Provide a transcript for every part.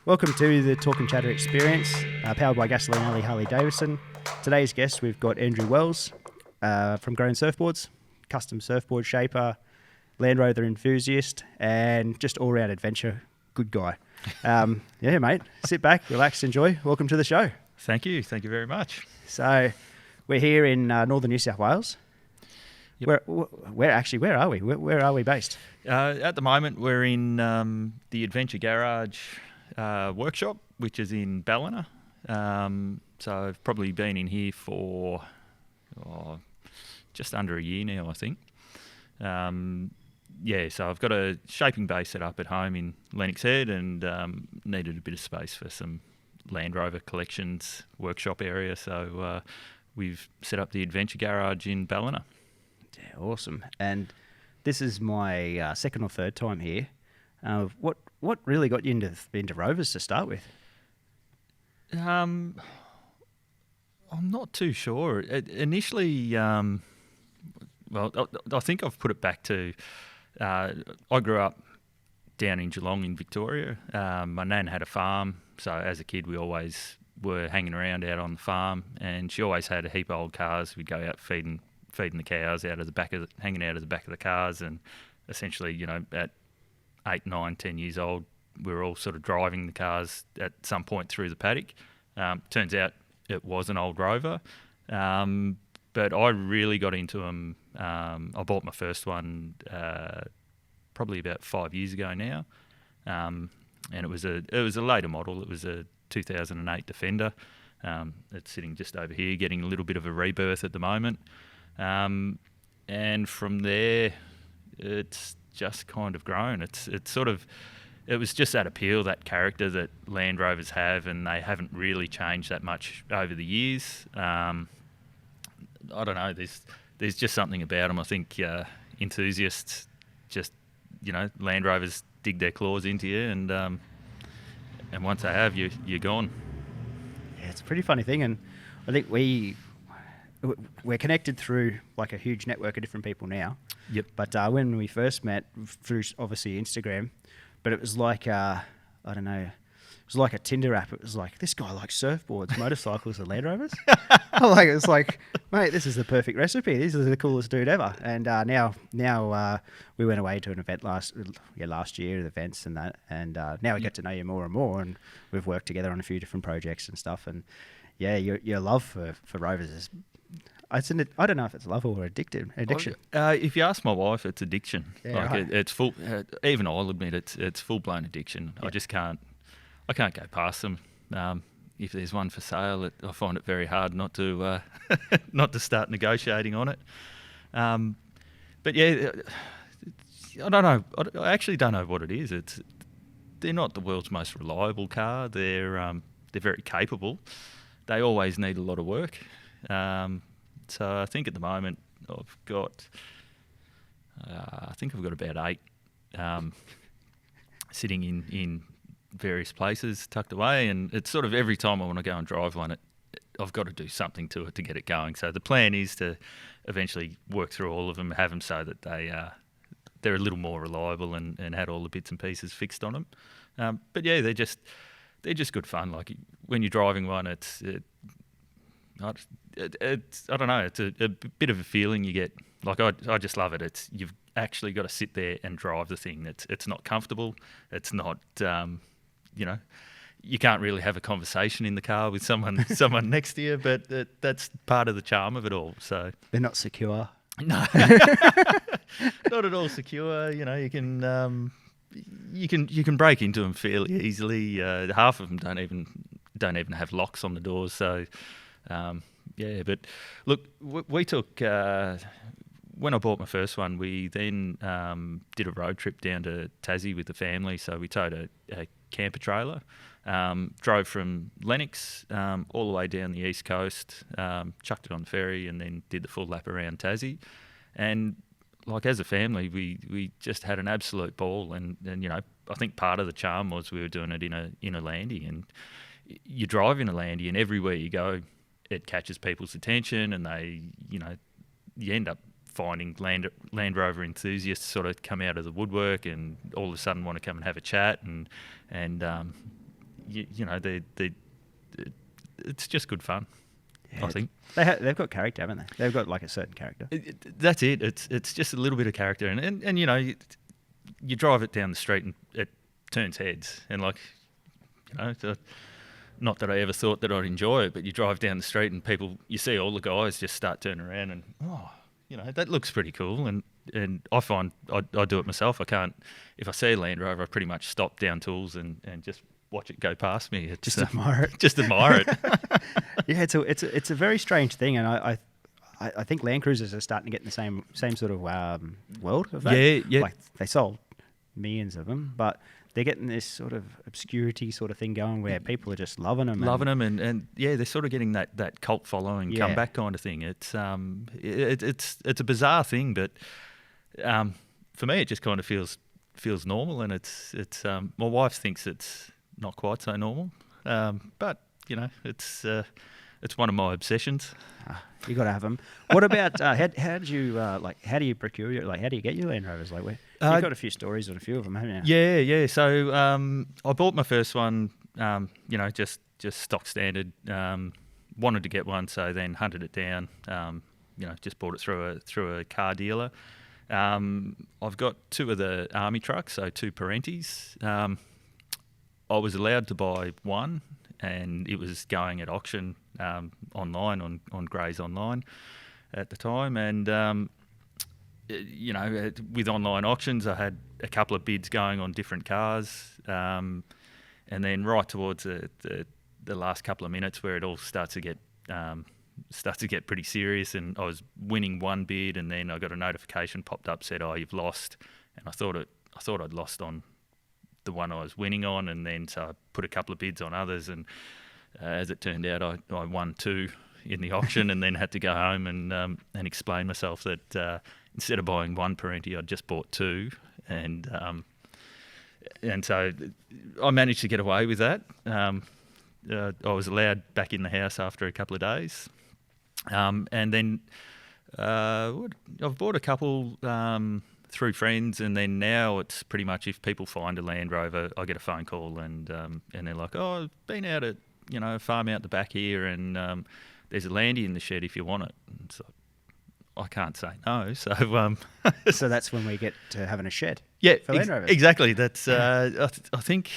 Welcome to the Talk and Chatter experience, powered by Gasoline Alley Harley Davidson. Today's guest, we've got Andrew Wells from Grown Surfboards, custom surfboard shaper, Land Rover enthusiast, and just all-round adventure good guy. Yeah, mate, sit back, relax, enjoy. Welcome to the show. Thank you very much. So, we're here in northern New South Wales. Yep. Where are we? Where are we based? At the moment, we're in the Adventure Garage workshop, which is in Ballina. So I've probably been in here for just under a year now, I think. So I've got a shaping bay set up at home in Lennox Head and needed a bit of space for some Land Rover collections workshop area. So we've set up the Adventure Garage in Ballina. Yeah, awesome. And this is my second or third time here. What really got you into Rovers to start with? I'm not too sure. Initially, I think I've put it back to I grew up down in Geelong in Victoria. My nan had a farm, so as a kid we always were hanging around out on the farm, and she always had a heap of old cars. We'd go out feeding the cows hanging out of the back of the cars, and essentially, at 8, 9, 10 years old, we were all sort of driving the cars at some point through the paddock. Turns out it was an old Rover, but I really got into them. I bought my first one probably about 5 years ago now, and it was a later model. It was a 2008 Defender. It's sitting just over here, getting a little bit of a rebirth at the moment. And from there, it's just kind of grown. It was just that appeal, that character that Land Rovers have, and they haven't really changed that much over the years. I don't know. There's just something about them. I think enthusiasts just, Land Rovers dig their claws into you, and once they have, you're gone. Yeah, it's a pretty funny thing, and I think we're connected through like a huge network of different people now. Yep. But when we first met through obviously Instagram, but it was like I don't know, it was like a Tinder app. It was like, this guy likes surfboards, motorcycles, and Land Rovers. It's like, mate, this is the perfect recipe. This is the coolest dude ever. And now we went away to an event last year at events and that, and now we get to know you more and more, and we've worked together on a few different projects and stuff. And yeah, your love for Rovers is. I don't know if it's love or addiction. If you ask my wife, it's addiction. Yeah, right. It's full. Even I'll admit it's full blown addiction. Yeah. I can't go past them. If there's one for sale, I find it very hard not to start negotiating on it. But yeah, I don't know. I actually don't know what it is. They're not the world's most reliable car. They're very capable. They always need a lot of work. So I think at the moment I've got about 8 sitting in various places tucked away, and it's sort of every time I want to go and drive one, I've got to do something to it to get it going. So the plan is to eventually work through all of them, have them so that they're a little more reliable and had all the bits and pieces fixed on them. But yeah, they're just good fun. Like when you're driving one, I don't know. It's a bit of a feeling you get. Like I just love it. You've actually got to sit there and drive the thing. It's not comfortable. It's not. You can't really have a conversation in the car with someone next to you. But that's part of the charm of it all. So they're not secure. No, not at all secure. You can break into them fairly easily. Half of them don't even have locks on the doors. So. But look, we took, when I bought my first one, we then did a road trip down to Tassie with the family. So we towed a camper trailer, drove from Lennox all the way down the east coast, chucked it on the ferry, and then did the full lap around Tassie. And like as a family, we just had an absolute ball. And I think part of the charm was we were doing it in a landy, and you drive in a landy, and everywhere you go, it catches people's attention, and you end up finding Land Rover enthusiasts sort of come out of the woodwork and all of a sudden want to come and have a chat, and you know, it's just good fun. Yeah, I think they've got character, haven't they? They've got like a certain character. That's it. It's just a little bit of character, and you know, you drive it down the street and it turns heads, and like, you know, not that I ever thought that I'd enjoy it, but you drive down the street and you see all the guys just start turning around and, oh, you know, that looks pretty cool. And I find I do it myself. I can't, if I see a Land Rover, I pretty much stop down tools and just watch it go past me. It's, Just admire it. Just admire it. Yeah, it's a very strange thing, and I think Land Cruisers are starting to get in the same sort of world of that. Yeah. Like they sold millions of them, but they're getting this sort of obscurity sort of thing going where people are just loving them. And yeah, they're sort of getting that cult following, comeback kind of thing. It's it's a bizarre thing, but for me, it just kind of feels normal, and it's my wife thinks it's not quite so normal, but you know, it's one of my obsessions. You got to have them. What about how do you procure how do you get your Land Rovers? Like, where you've got a few stories on a few of them, haven't you? Yeah. So I bought my first one, you know, just stock standard. Wanted to get one, so then hunted it down. You know, just bought it through a car dealer. I've got two of the army trucks, so two Parentis. I was allowed to buy one, and it was going at auction online on Grays Online at the time. And you know, with online auctions, I had a couple of bids going on different cars, and then right towards the last couple of minutes, where it all starts to get pretty serious, and I was winning one bid, and then I got a notification popped up, said, "Oh, you've lost," and I thought I'd lost on the one I was winning on, and then so I put a couple of bids on others, and as it turned out, I won two in the auction, and then had to go home and explain myself that instead of buying one Parenti, I'd just bought two, and so I managed to get away with that. I was allowed back in the house after a couple of days, and then I've bought a couple through friends, and then now it's pretty much if people find a Land Rover, I get a phone call, and they're like, "Oh, I've been out at a farm out the back here, and there's a Landy in the shed if you want it." And so I can't say no. So so that's when we get to having a shed. Yeah, for Land Rovers. Exactly. That's I think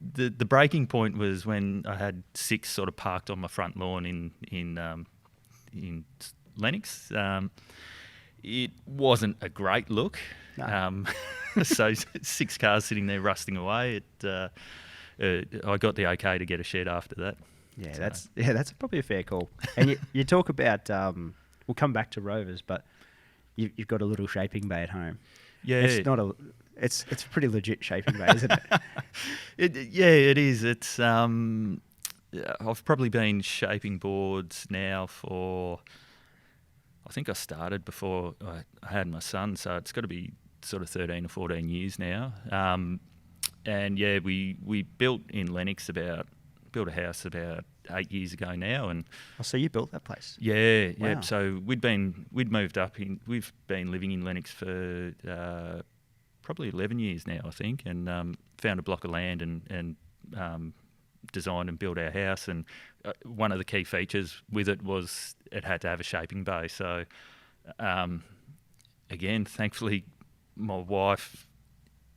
the breaking point was when I had 6 sort of parked on my front lawn in Lennox. It wasn't a great look. No. So 6 cars sitting there rusting away. I got the okay to get a shed after that. Yeah, so. That's probably a fair call. And you talk about we'll come back to Rovers, but you've got a little shaping bay at home. Yeah, it's a pretty legit shaping bay, isn't it? It is. It's I've probably been shaping boards now for, I think I started before I had my son, so it's got to be sort of 13 or 14 years now. And yeah, we built in Lennox built a house about 8 years ago now, and so you built that place? Yeah. Wow. So we'd moved up we've been living in Lennox for probably 11 years now, I think, and found a block of land and designed and built our house. And one of the key features with it was it had to have a shaping bay. So again, thankfully, my wife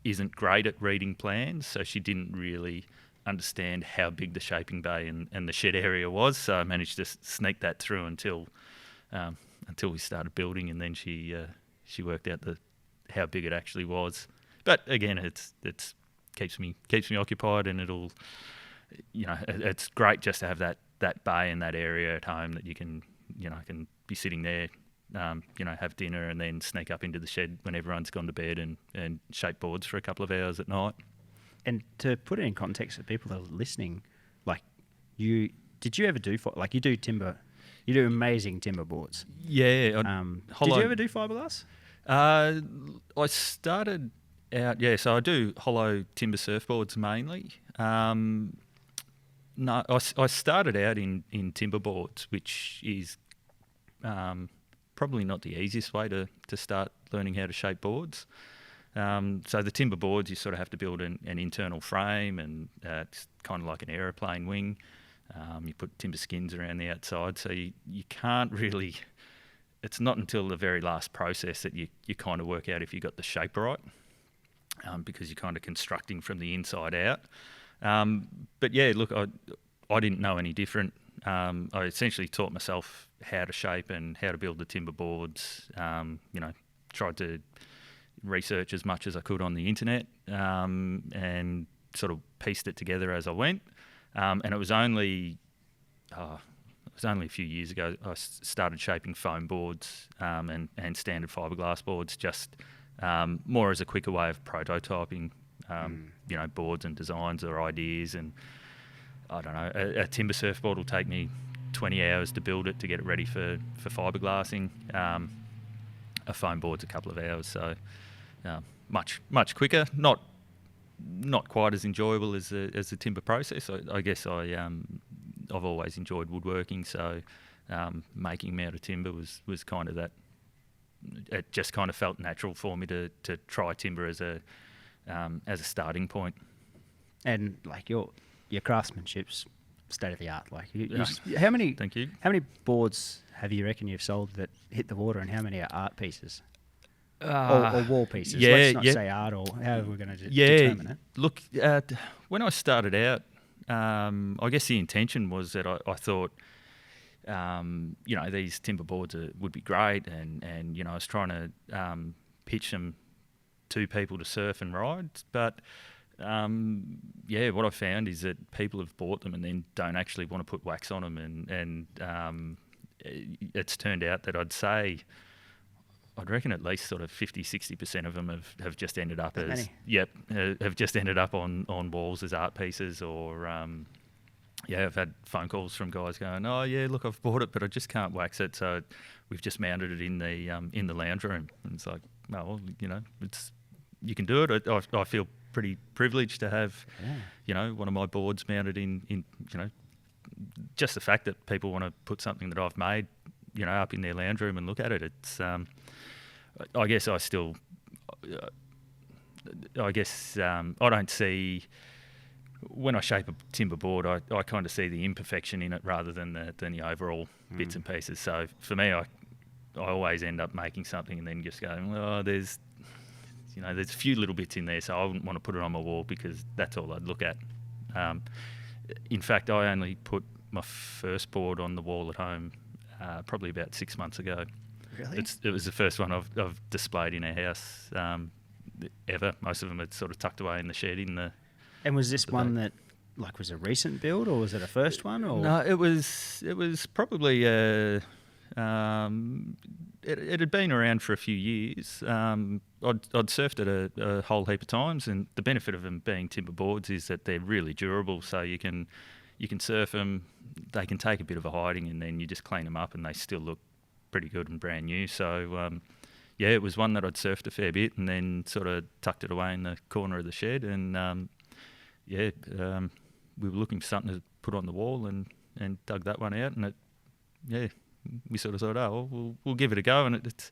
isn't great at reading plans, so she didn't really understand how big the shaping bay and the shed area was. So I managed to sneak that through until we started building, and then she worked out how big it actually was. But again, it's keeps me occupied, and it'll, it's great just to have that bay and that area at home that you can be sitting there, have dinner and then sneak up into the shed when everyone's gone to bed and shape boards for a couple of hours at night. And to put it in context for people that are listening, did you ever do you do timber? You do amazing timber boards. Yeah. Did you ever do fiberglass? I started out, so I do hollow timber surfboards mainly. No, I started out in timber boards, which is probably not the easiest way to start learning how to shape boards. So the timber boards, you sort of have to build an internal frame, and it's kind of like an aeroplane wing. You put timber skins around the outside, so you can't really... It's not until the very last process that you kind of work out if you got the shape right, because you're kind of constructing from the inside out. But yeah, look, I didn't know any different. I essentially taught myself how to shape and how to build the timber boards. Tried to research as much as I could on the internet, and sort of pieced it together as I went. And it was only a few years ago I started shaping foam boards and standard fiberglass boards, just more as a quicker way of prototyping, boards and designs or ideas. And I don't know, a timber surfboard will take me 20 hours to build it to get it ready for fiberglassing. A foam board's a couple of hours, so much quicker. Not quite as enjoyable as the timber process. I guess I've always enjoyed woodworking, so making them out of timber was kind of that. It just kind of felt natural for me to try timber as a starting point. And like your craftsmanship's state of the art. Like how many? Thank you. How many boards have you reckon you've sold that hit the water, and how many are art pieces? Or wall pieces. Yeah, Let's not say art, or how are we going to determine it? Look, when I started out, I guess the intention was that I thought, these timber boards would be great, and I was trying to pitch them to people to surf and ride. But what I found is that people have bought them and then don't actually want to put wax on them, and it's turned out that I'd reckon at least sort of 50-60% of them have just ended up have just ended up on walls as art pieces, or I've had phone calls from guys going, oh yeah, look, I've bought it but I just can't wax it, so we've just mounted it in the lounge room. And it's like, no, well, you can do it. I feel pretty privileged to have one of my boards mounted in just the fact that people want to put something that I've made up in their lounge room and look at it. It's I guess I don't see, when I shape a timber board, I kind of see the imperfection in it rather than the overall bits and pieces. So for me, I always end up making something and then just going, oh, there's a few little bits in there, so I wouldn't want to put it on my wall because that's all I'd look at. In fact, I only put my first board on the wall at home probably about 6 months ago. Really? It was the first one I've displayed in our house ever. Most of them are sort of tucked away in the shed in the... And was this one that was a recent build, or was it a first one? Or? No, it was probably it had been around for a few years. I'd surfed it a whole heap of times, and the benefit of them being timber boards is that they're really durable. So you can surf them. They can take a bit of a hiding, and then you just clean them up, and they still look pretty good and brand new. So it was one that I'd surfed a fair bit, and then sort of tucked it away in the corner of the shed, and we were looking for something to put on the wall, and dug that one out, and we sort of thought, oh, well, we'll give it a go, and it's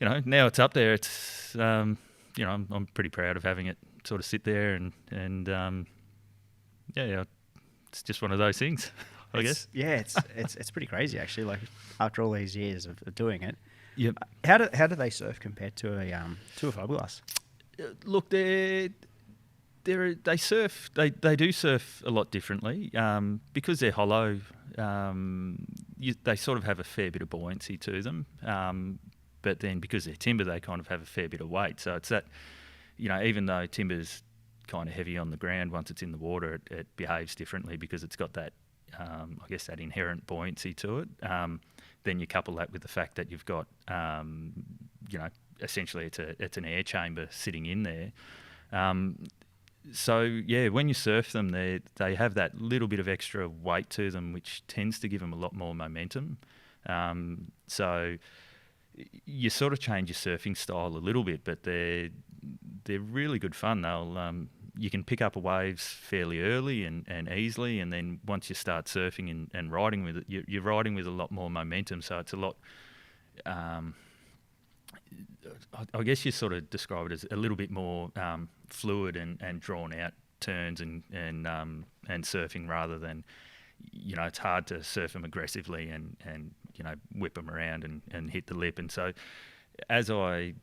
now it's up there. It's I'm pretty proud of having it sort of sit there, and it's just one of those things, I guess. Yeah, it's pretty crazy actually. Like after all these years of doing it. Yep. How do they surf compared to a fiberglass? Look, they surf. They do surf a lot differently because they're hollow. They sort of have a fair bit of buoyancy to them, but then because they're timber, they kind of have a fair bit of weight. So it's that, even though timber's kind of heavy on the ground, once it's in the water, it behaves differently because it's got that, I guess, that inherent buoyancy to it. Then you couple that with the fact that you've got, essentially it's an air chamber sitting in there. So when you surf them, they have that little bit of extra weight to them, which tends to give them a lot more momentum. So you sort of change your surfing style a little bit, but they're really good fun. You can pick up a waves fairly early and easily, and then once you start surfing and riding with it, you're riding with a lot more momentum. So it's a lot. I guess you sort of describe it as a little bit more fluid and drawn out turns and surfing rather than, it's hard to surf them aggressively and whip them around and hit the lip. And so as I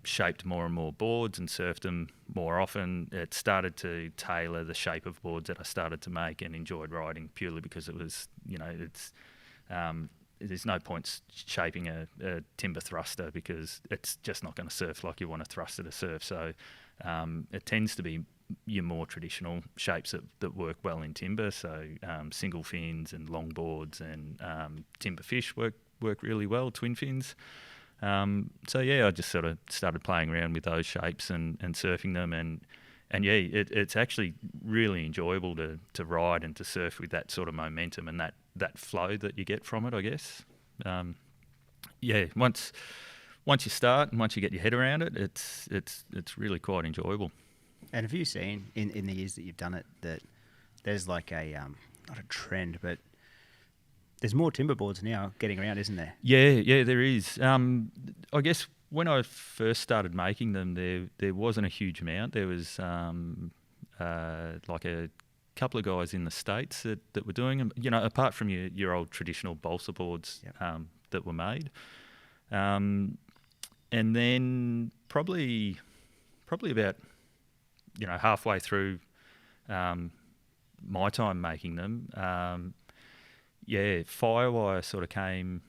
shaped more and more boards and surfed them more often, it started to tailor the shape of boards that I started to make and enjoyed riding, purely because it was, there's no point shaping a timber thruster because it's just not going to surf like you want a thruster to surf. So it tends to be your more traditional shapes that work well in timber. So single fins and long boards and timber fish work really well, twin fins. I just sort of started playing around with those shapes and surfing them, and it's actually really enjoyable to ride and to surf with that sort of momentum and that flow that you get from it, I guess. Once you start and once you get your head around it, it's really quite enjoyable. And have you seen in the years that you've done it that there's like a not a trend, but there's more timber boards now getting around, isn't there? Yeah, there is. I guess when I first started making them, there wasn't a huge amount. There was like a couple of guys in the States that were doing them, apart from your old traditional balsa boards. Yep. That were made. And then probably about, halfway through my time making them, Firewire sort of came.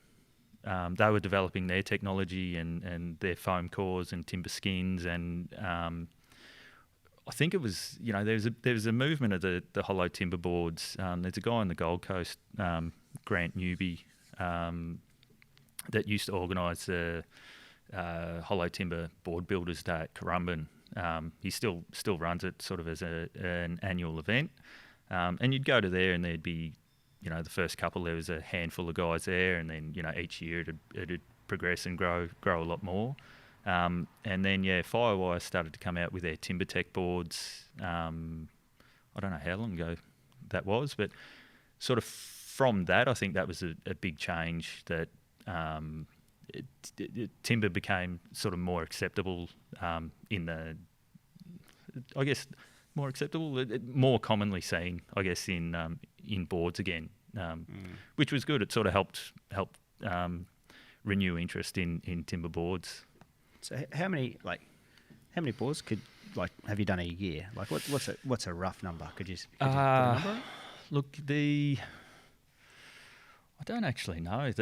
They were developing their technology and their foam cores and timber skins, and I think it was, there was a movement of the hollow timber boards. There's a guy on the Gold Coast, Grant Newby, that used to organise the hollow timber board builders day at Currumbin. He still runs it sort of as an annual event, and you'd go to there and there'd be, the first couple there was a handful of guys there, and then each year it'd progress and grow a lot more. And then Firewire started to come out with their timber tech boards. I don't know how long ago that was, but sort of from that, I think that was a big change that. Timber became sort of more acceptable more commonly seen, I guess, in boards again, which was good. It sort of helped renew interest in timber boards. So how many boards have you done a year? Like what's a rough number? Could you put a number on it? Look, I don't actually know.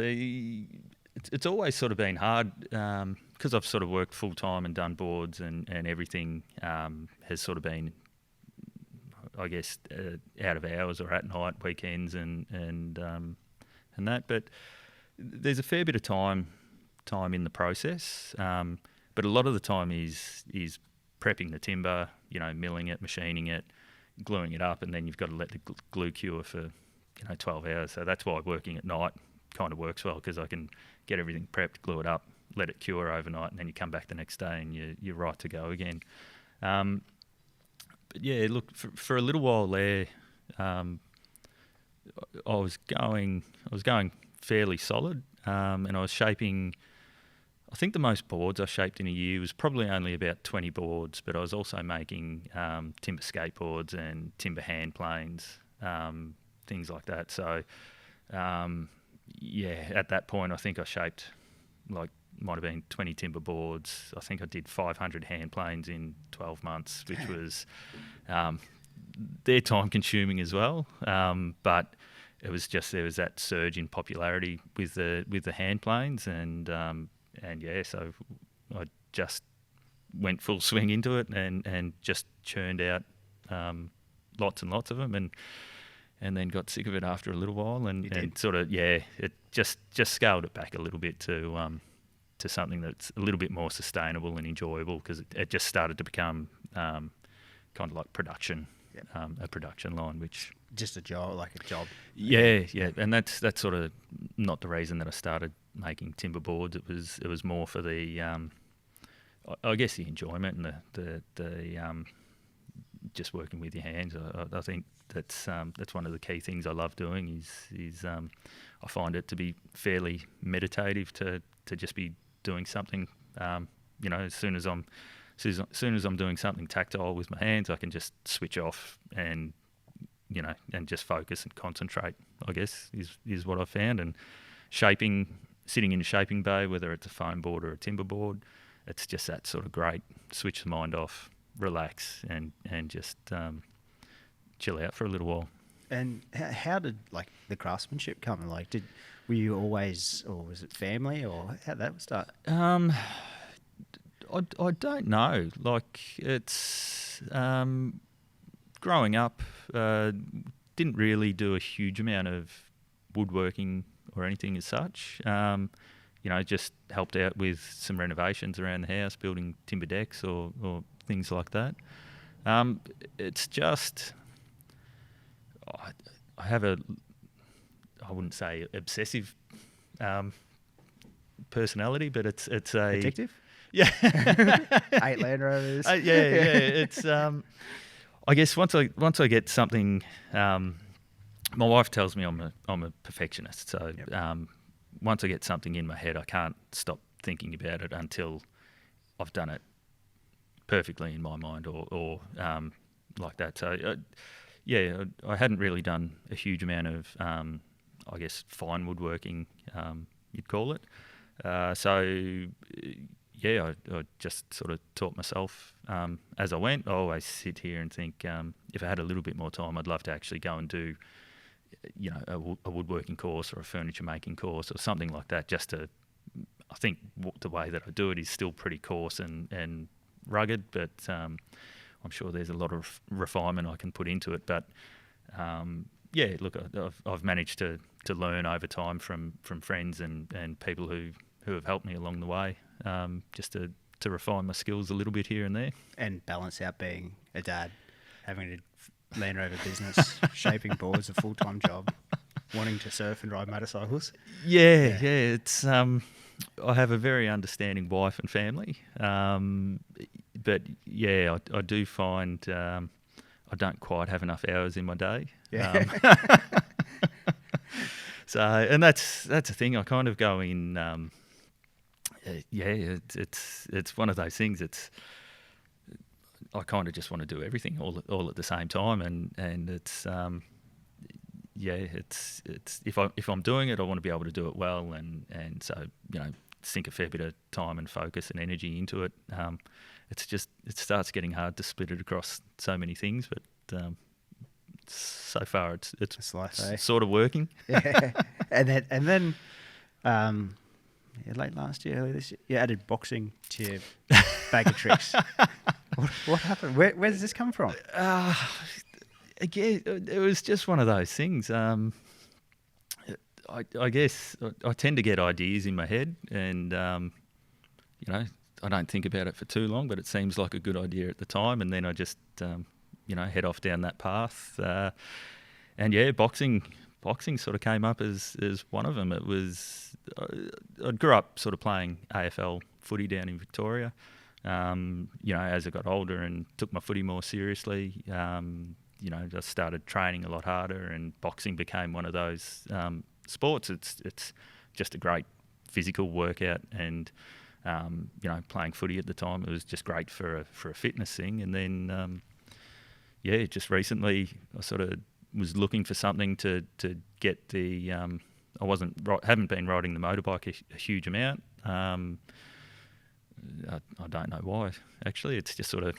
It's always sort of been hard because I've sort of worked full time and done boards and everything has sort of been, I guess, out of hours or at night, weekends and that. But there's a fair bit of time in the process. But a lot of the time is prepping the timber, milling it, machining it, gluing it up, and then you've got to let the glue cure for 12 hours. So that's why working at night kind of works well, because I can get everything prepped, glue it up, let it cure overnight, and then you come back the next day and you're right to go again. But yeah, look, for a little while there, I was going fairly solid, and I was shaping. I think the most boards I shaped in a year was probably only about 20 boards, but I was also making timber skateboards and timber hand planes, things like that. So, at that point, I think I shaped might have been 20 timber boards. I think I did 500 hand planes in 12 months, which was they're time consuming as well. But it was just, there was that surge in popularity with the hand planes, and so I just went full swing into it and just churned out lots and lots of them, and then got sick of it after a little while, and sort of it just scaled it back a little bit to something that's a little bit more sustainable and enjoyable, because it just started to become kind of like production, a production line, which just a job. Yeah, and that's sort of not the reason that I started making timber boards. It was more for the I guess the enjoyment and the just working with your hands. I think that's one of the key things I love doing is I find it to be fairly meditative to just be doing something As soon as I'm doing something tactile with my hands, I can just switch off and just focus and concentrate, I guess, is what I found. And sitting in a shaping bay, whether it's a foam board or a timber board, it's just that sort of great switch the mind off, relax, and just chill out for a little while. And how did the craftsmanship come? Were you always, or was it family, or how did that start? I don't know. It's growing up, didn't really do a huge amount of woodworking or anything as such. Just helped out with some renovations around the house, building timber decks or things like that. It's just, I have I wouldn't say obsessive personality, but it's a Addictive? Yeah. 8 Land Rovers. Yeah. It's I guess once I get something, my wife tells me I'm a perfectionist. So Yep. Once I get something in my head, I can't stop thinking about it until I've done it perfectly in my mind or like that. So I hadn't really done a huge amount of I guess fine woodworking, you'd call it. I just sort of taught myself as I went. I always sit here and think, if I had a little bit more time, I'd love to actually go and do, a woodworking course or a furniture making course or something like that. I think the way that I do it is still pretty coarse and rugged, but I'm sure there's a lot of refinement I can put into it. But look, I've managed to learn over time from friends and people who have helped me along the way, just to refine my skills a little bit here and there. And balance out being a dad, having a Land Rover business, shaping boards, a full-time job, wanting to surf and ride motorcycles. Yeah. It's I have a very understanding wife and family, but I do find I don't quite have enough hours in my day. Yeah. So, and that's the thing. I kind of go in. It's one of those things. I kind of just want to do everything all at the same time, and it's if I'm doing it, I want to be able to do it well, and so sink a fair bit of time and focus and energy into it. It starts getting hard to split it across so many things, but so far it's life, eh? sort of working. Yeah. And then late last year, early this year, you added boxing to your bag of tricks. What happened? Where does this come from? Again, it was just one of those things. I guess I tend to get ideas in my head, and I don't think about it for too long, but it seems like a good idea at the time, and then I just head off down that path. Boxing sort of came up as one of them. It was I grew up sort of playing AFL footy down in Victoria. As I got older and took my footy more seriously, just started training a lot harder, and boxing became one of those sports. It's just a great physical workout, and playing footy at the time, it was just great for a fitness thing. And then just recently I sort of was looking for something to get the haven't been riding the motorbike a huge amount. I don't know why, actually. It's just sort of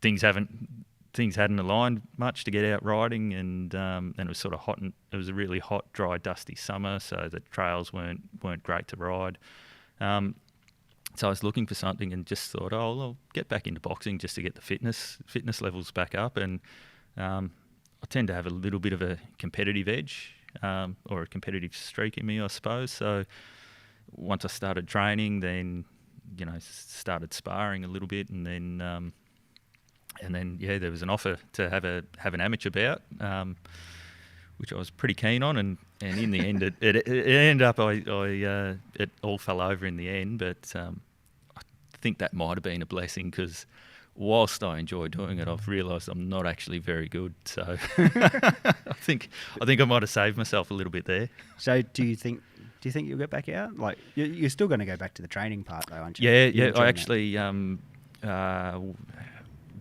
things hadn't aligned much to get out riding, and it was sort of hot, and it was a really hot, dry, dusty summer, so the trails weren't great to ride. So I was looking for something and just thought, I'll get back into boxing just to get the fitness levels back up. And I tend to have a little bit of a competitive edge, or a competitive streak in me, I suppose. So once I started training, then started sparring a little bit, and then there was an offer to have an amateur bout, which I was pretty keen on, and in the end it ended up it all fell over in the end. But I think that might have been a blessing, because whilst I enjoy doing it, I've realised I'm not actually very good. So I think I might have saved myself a little bit there. So do you think Do you think you'll get back out? Like, you're still going to go back to the training part, though, aren't you? Yeah, You're yeah. I enjoying actually,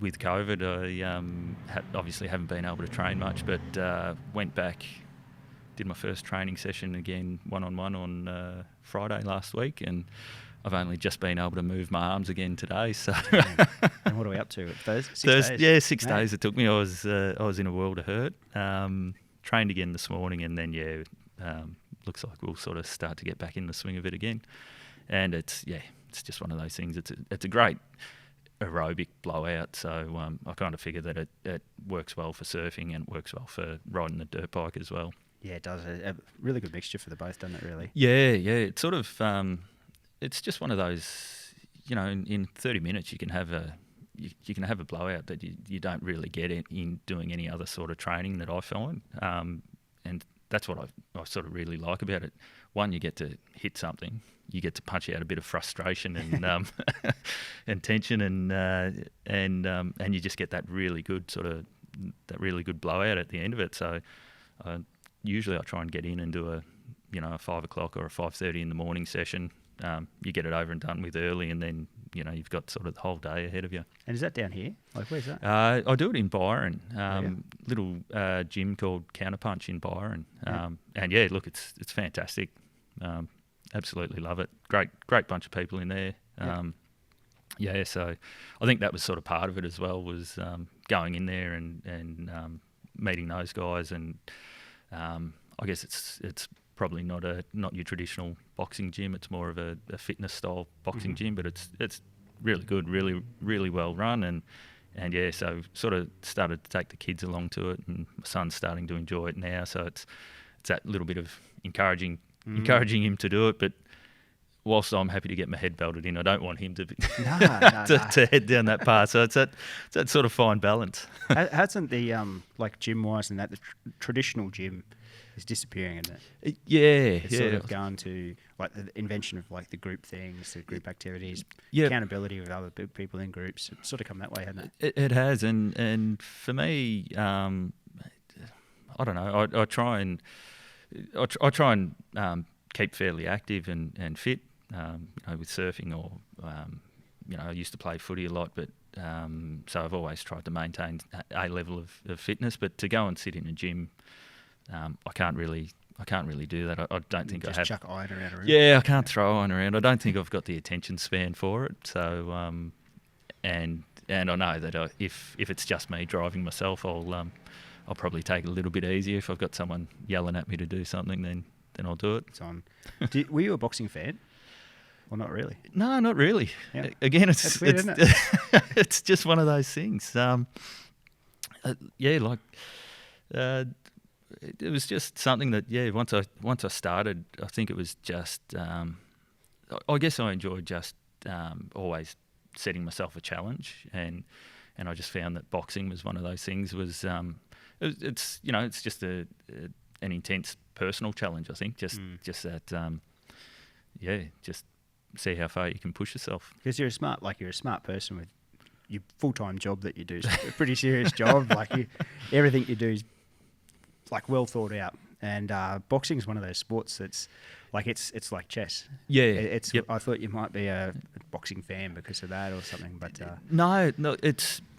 with COVID, I obviously haven't been able to train much, but went back, did my first training session again, one-on-one on Friday last week, and I've only just been able to move my arms again today. So, And what are we up to? Thursday? 6 days? Yeah, 6 Man. days it took me. I was in a world of hurt. Trained again this morning, and then looks like we'll sort of start to get back in the swing of it again. And it's just one of those things. It's a great aerobic blowout. So I kind of figure that it works well for surfing and it works well for riding the dirt bike as well. Yeah, it does. A really good mixture for the both, doesn't it, really? Yeah. It's sort of it's just one of those, in 30 minutes you can have a blowout that you don't really get in doing any other sort of training that I find. And that's what I sort of really like about it. One, you get to hit something, you get to punch out a bit of frustration and and tension, and you just get that really good blowout at the end of it. So usually I try and get in and do a 5 o'clock or a 5:30 in the morning session. You get it over and done with early, and then you've got sort of the whole day ahead of you. And is that down here? Like, where's that? I do it in Byron, little gym called Counterpunch in Byron, and look, it's fantastic. Absolutely love it. Great bunch of people in there. So I think that was sort of part of it as well, was going in there and meeting those guys, and I guess it's probably not your traditional boxing gym. It's more of a fitness style boxing gym, but it's really good, really well run, and so sort of started to take the kids along to it, and my son's starting to enjoy it now. So it's that little bit of encouraging him to do it, but whilst I'm happy to get my head belted in, I don't want him to to head down that path. So it's that sort of fine balance. Hasn't the like gym wise and that the traditional gym is disappearing, isn't it? It's sort of going to like the invention of like the group things, the group activities, accountability with other people in groups. It's sort of come that way, hasn't it? It has, and for me, I don't know. I try and keep fairly active and fit. With surfing, or I used to play footy a lot, but so I've always tried to maintain a level of fitness. But to go and sit in a gym, I can't really do that. I don't think I have. Chuck iron around a room. Yeah, I can't throw iron around. I don't think I've got the attention span for it. So, and I know that if it's just me driving myself, I'll probably take it a little bit easier. If I've got someone yelling at me to do something, then I'll do it. It's on. Were you a boxing fan? Well, not really. No, not really. Yeah. Again, That's weird, isn't it? it's just one of those things. It was just something that once I started, I think it was just I guess I enjoyed just always setting myself a challenge, and I just found that boxing was one of those things. It's just an intense personal challenge. I think just that just see how far you can push yourself. Because you're a smart person with your full-time job that you do. It's a pretty serious job. Like everything you do is like well thought out. And boxing is one of those sports that's like it's like chess. Yeah, I thought you might be a boxing fan because of that or something, but no.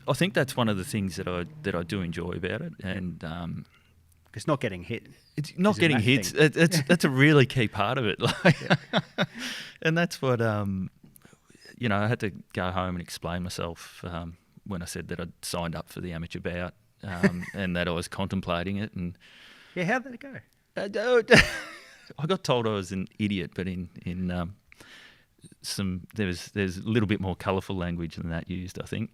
I think that's one of the things that I do enjoy about it, and it's not getting hit. It's not getting hit. That's a really key part of it. And that's what I had to go home and explain myself when I said that I'd signed up for the amateur bout and that I was contemplating it. And how did it go? I got told I was an idiot, but in there's a little bit more colourful language than that used, I think.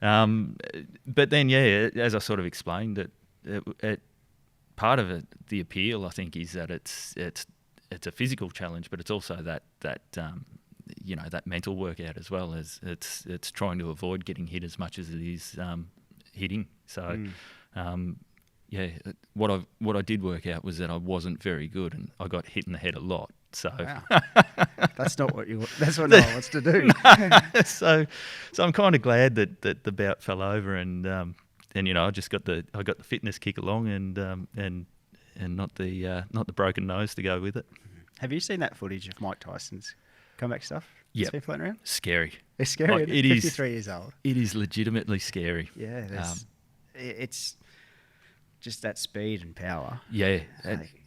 But then as I sort of explained it part of it, the appeal, I think, is that it's a physical challenge, but it's also that mental workout as well. As it's trying to avoid getting hit as much as it is hitting. So what I did work out was that I wasn't very good, and I got hit in the head a lot. So wow. That's not what that's what no one wants to do. So I'm kind of glad that the bout fell over, and I just got the fitness kick along, and not the broken nose to go with it. Have you seen that footage of Mike Tyson's comeback stuff? Yep. It's been floating around. Scary. It's scary. Like, Isn't it? 53 years old. It is legitimately scary. Yeah, it's just that speed and power. Yeah.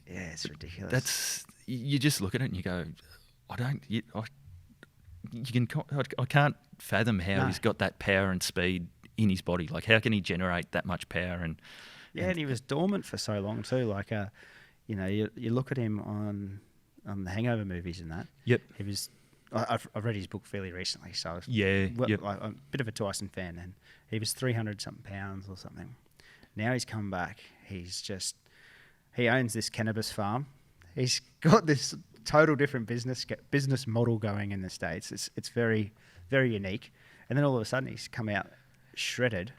It's ridiculous. That's, you just look at it and you go, I can't fathom how he's got that power and speed in his body. Like, how can he generate that much power? And he was dormant for so long too. Like, you look at him on the Hangover movies and that. Yep. He was. I've read his book fairly recently, so yep. I'm a bit of a Tyson fan, and he was 300-something pounds or something. Now he's come back. He owns this cannabis farm. He's got this total different business model going in the States. It's very, very unique. And then all of a sudden he's come out shredded,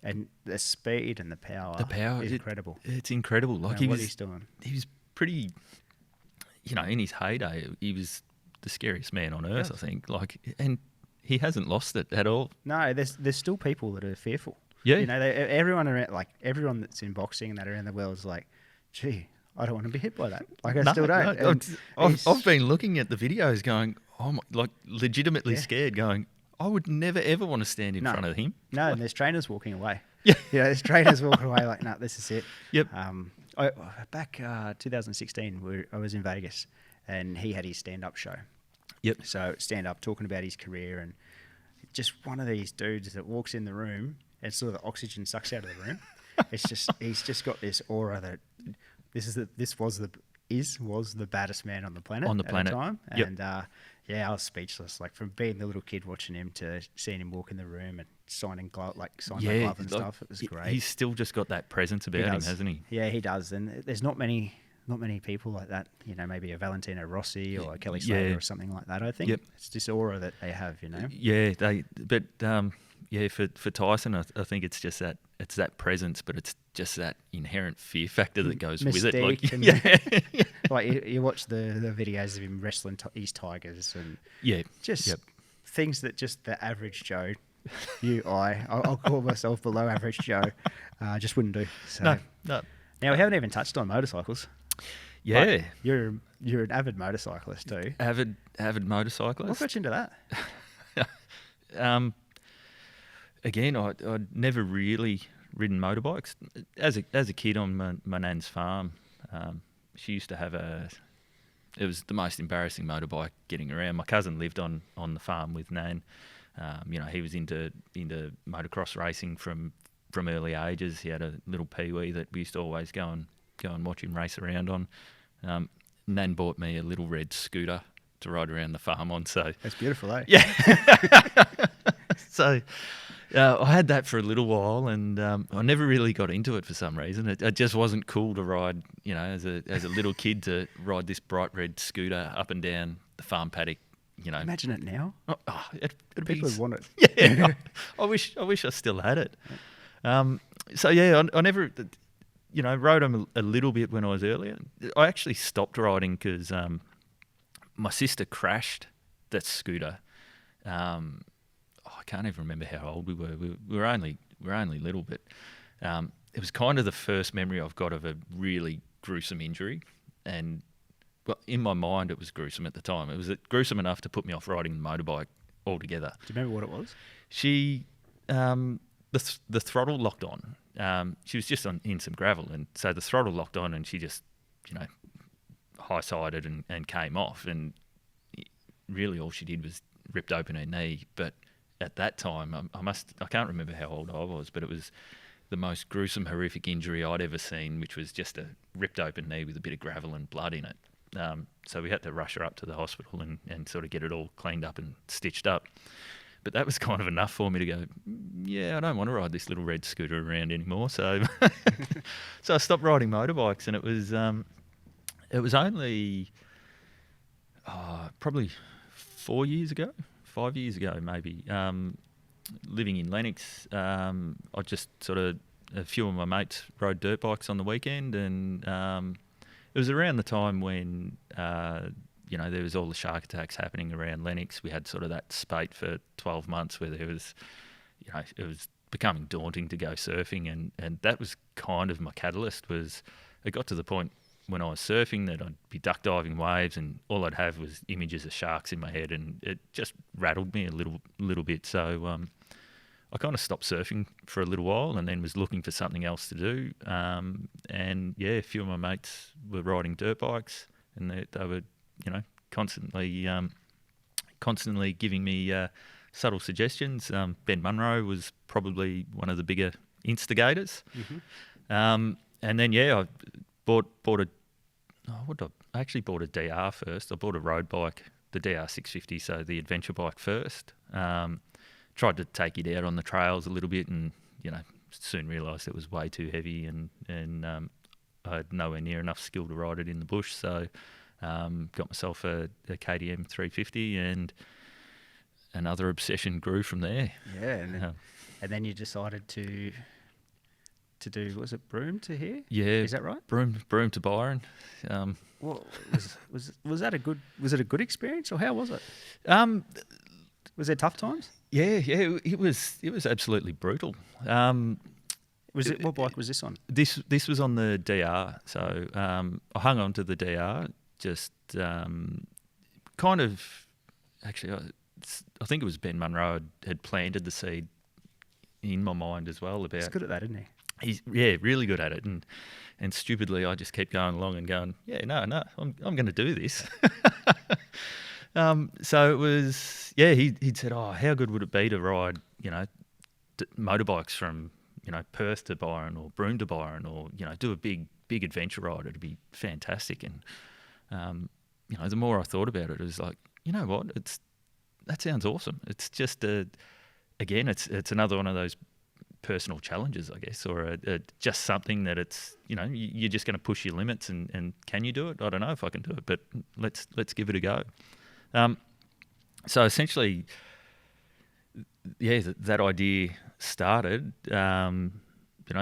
and the speed and the power is incredible. It's incredible. Like, what he's doing. He was pretty, in his heyday, he was the scariest man on earth, I think. Like, and he hasn't lost it at all. No, there's still people that are fearful. Yeah. Everyone that's in boxing and that around the world is like, gee, I don't want to be hit by that. Like, I still don't. No, I've been looking at the videos going, oh my, like, legitimately scared, going, I would never ever want to stand in front of him. No, and there's trainers walking away. Yeah. There's trainers walking away like, no, this is it. Yep. Back 2016, I was in Vegas, and he had his stand-up show. Yep. So stand-up, talking about his career, and just one of these dudes that walks in the room and sort of the oxygen sucks out of the room. He's just got this aura that was the baddest man on the planet at the time. Yep. And I was speechless. Like, from being the little kid watching him to seeing him walk in the room and signing my glove and stuff. It was great. He's still just got that presence about him, hasn't he? Yeah, he does. And there's not many people like that. Maybe a Valentino Rossi or a Kelly Slater or something like that. I think it's this aura that they have. Yeah, for Tyson, I think it's just that. It's that presence, but it's just that inherent fear factor that goes with it. Like, like, you watch the videos of him wrestling his tigers and things that just the average Joe, I'll call myself below average Joe, just wouldn't do. So. No. Now, we haven't even touched on motorcycles. Yeah, but you're an avid motorcyclist too. Avid motorcyclist. What got you into that? Again, I'd never really ridden motorbikes. As a kid on my nan's farm, she used to have it was the most embarrassing motorbike getting around. My cousin lived on the farm with Nan. He was into motocross racing from early ages. He had a little Pee-wee that we used to always go and watch him race around on. Nan bought me a little red scooter to ride around the farm on. So that's beautiful, eh? Yeah. So I had that for a little while, and I never really got into it for some reason. It just wasn't cool to ride, as a little kid, to ride this bright red scooter up and down the farm paddock. Imagine it now. It'd People would want it. Yeah, I wish I still had it. I never, rode them a little bit when I was earlier. I actually stopped riding because my sister crashed that scooter. I can't even remember how old we were. We were only little, but it was kind of the first memory I've got of a really gruesome injury. And well, in my mind, it was gruesome at the time. It was gruesome enough to put me off riding the motorbike altogether. Do you remember what it was? She, the throttle locked on. She was just in some gravel, and so the throttle locked on, and she just, high-sided and came off. And really, all she did was ripped open her knee. But at that time, I can't remember how old I was, but it was the most gruesome, horrific injury I'd ever seen, which was just a ripped open knee with a bit of gravel and blood in it. So we had to rush her up to the hospital and sort of get it all cleaned up and stitched up. But that was kind of enough for me to go, I don't want to ride this little red scooter around anymore. So so I stopped riding motorbikes, and it was only probably 5 years ago maybe, living in Lennox. I just a few of my mates rode dirt bikes on the weekend, and it was around the time when there was all the shark attacks happening around Lennox. We had sort of that spate for 12 months where there was, it was becoming daunting to go surfing, and that was kind of my catalyst. Was it got to the point when I was surfing that I'd be duck diving waves, and all I'd have was images of sharks in my head, and it just rattled me a little bit. So I kind of stopped surfing for a little while, and then was looking for something else to do. And yeah, a few of my mates were riding dirt bikes, and they were, constantly giving me subtle suggestions. Ben Munro was probably one of the bigger instigators. Mm-hmm. And then I bought a. I actually bought a DR first. I bought a road bike, the DR 650, so the adventure bike first. Tried to take it out on the trails a little bit, and soon realised it was way too heavy, and I had nowhere near enough skill to ride it in the bush. So got myself a KTM 350, and another obsession grew from there. Yeah, and then you decided to do, was it Broome to here? Yeah, is that right? Broome to Byron. Well, was that a good experience, or how was it? Was there tough times? Yeah, it was absolutely brutal. Was it, what bike was this on? This was on the DR. So I hung on to the DR, just kind of, actually, I think it was Ben Munro had planted the seed in my mind as well about. He's good at that, isn't he? He's really good at it, and stupidly I just keep going along and going, I'm going to do this. So it was, he'd said, how good would it be to ride, motorbikes from, Perth to Byron or Broome to Byron, or, do a big adventure ride. It'd be fantastic. And, the more I thought about it, it was like, you know what, that sounds awesome. It's just it's another one of those personal challenges, I guess, or just something that it's, you're just going to push your limits, and can you do it? I don't know if I can do it, but let's give it a go. So essentially, that idea started.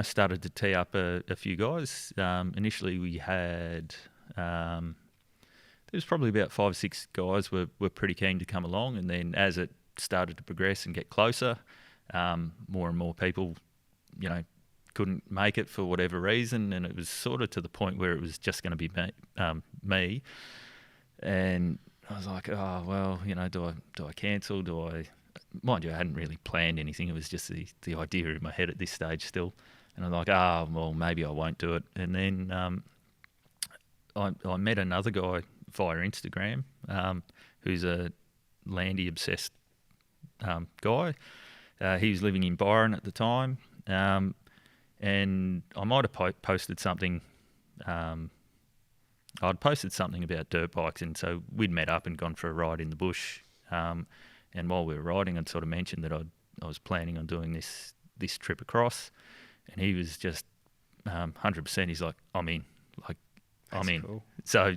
Started to tee up a few guys. Initially, we had there was probably about 5 or 6 guys were pretty keen to come along, and then as it started to progress and get closer, more and more people, couldn't make it for whatever reason, and it was sort of to the point where it was just going to be me. And I was like, oh well, do I cancel? Do I? Mind you, I hadn't really planned anything. It was just the idea in my head at this stage still. And I'm like, well, maybe I won't do it. And then I met another guy via Instagram, who's a landy obsessed guy. He was living in Byron at the time, and I might have posted something. I'd posted something about dirt bikes, and so we'd met up and gone for a ride in the bush. And while we were riding, I'd sort of mentioned that I was planning on doing this trip across, and he was just 100%. He's like, I'm in. I'm in. Cool. So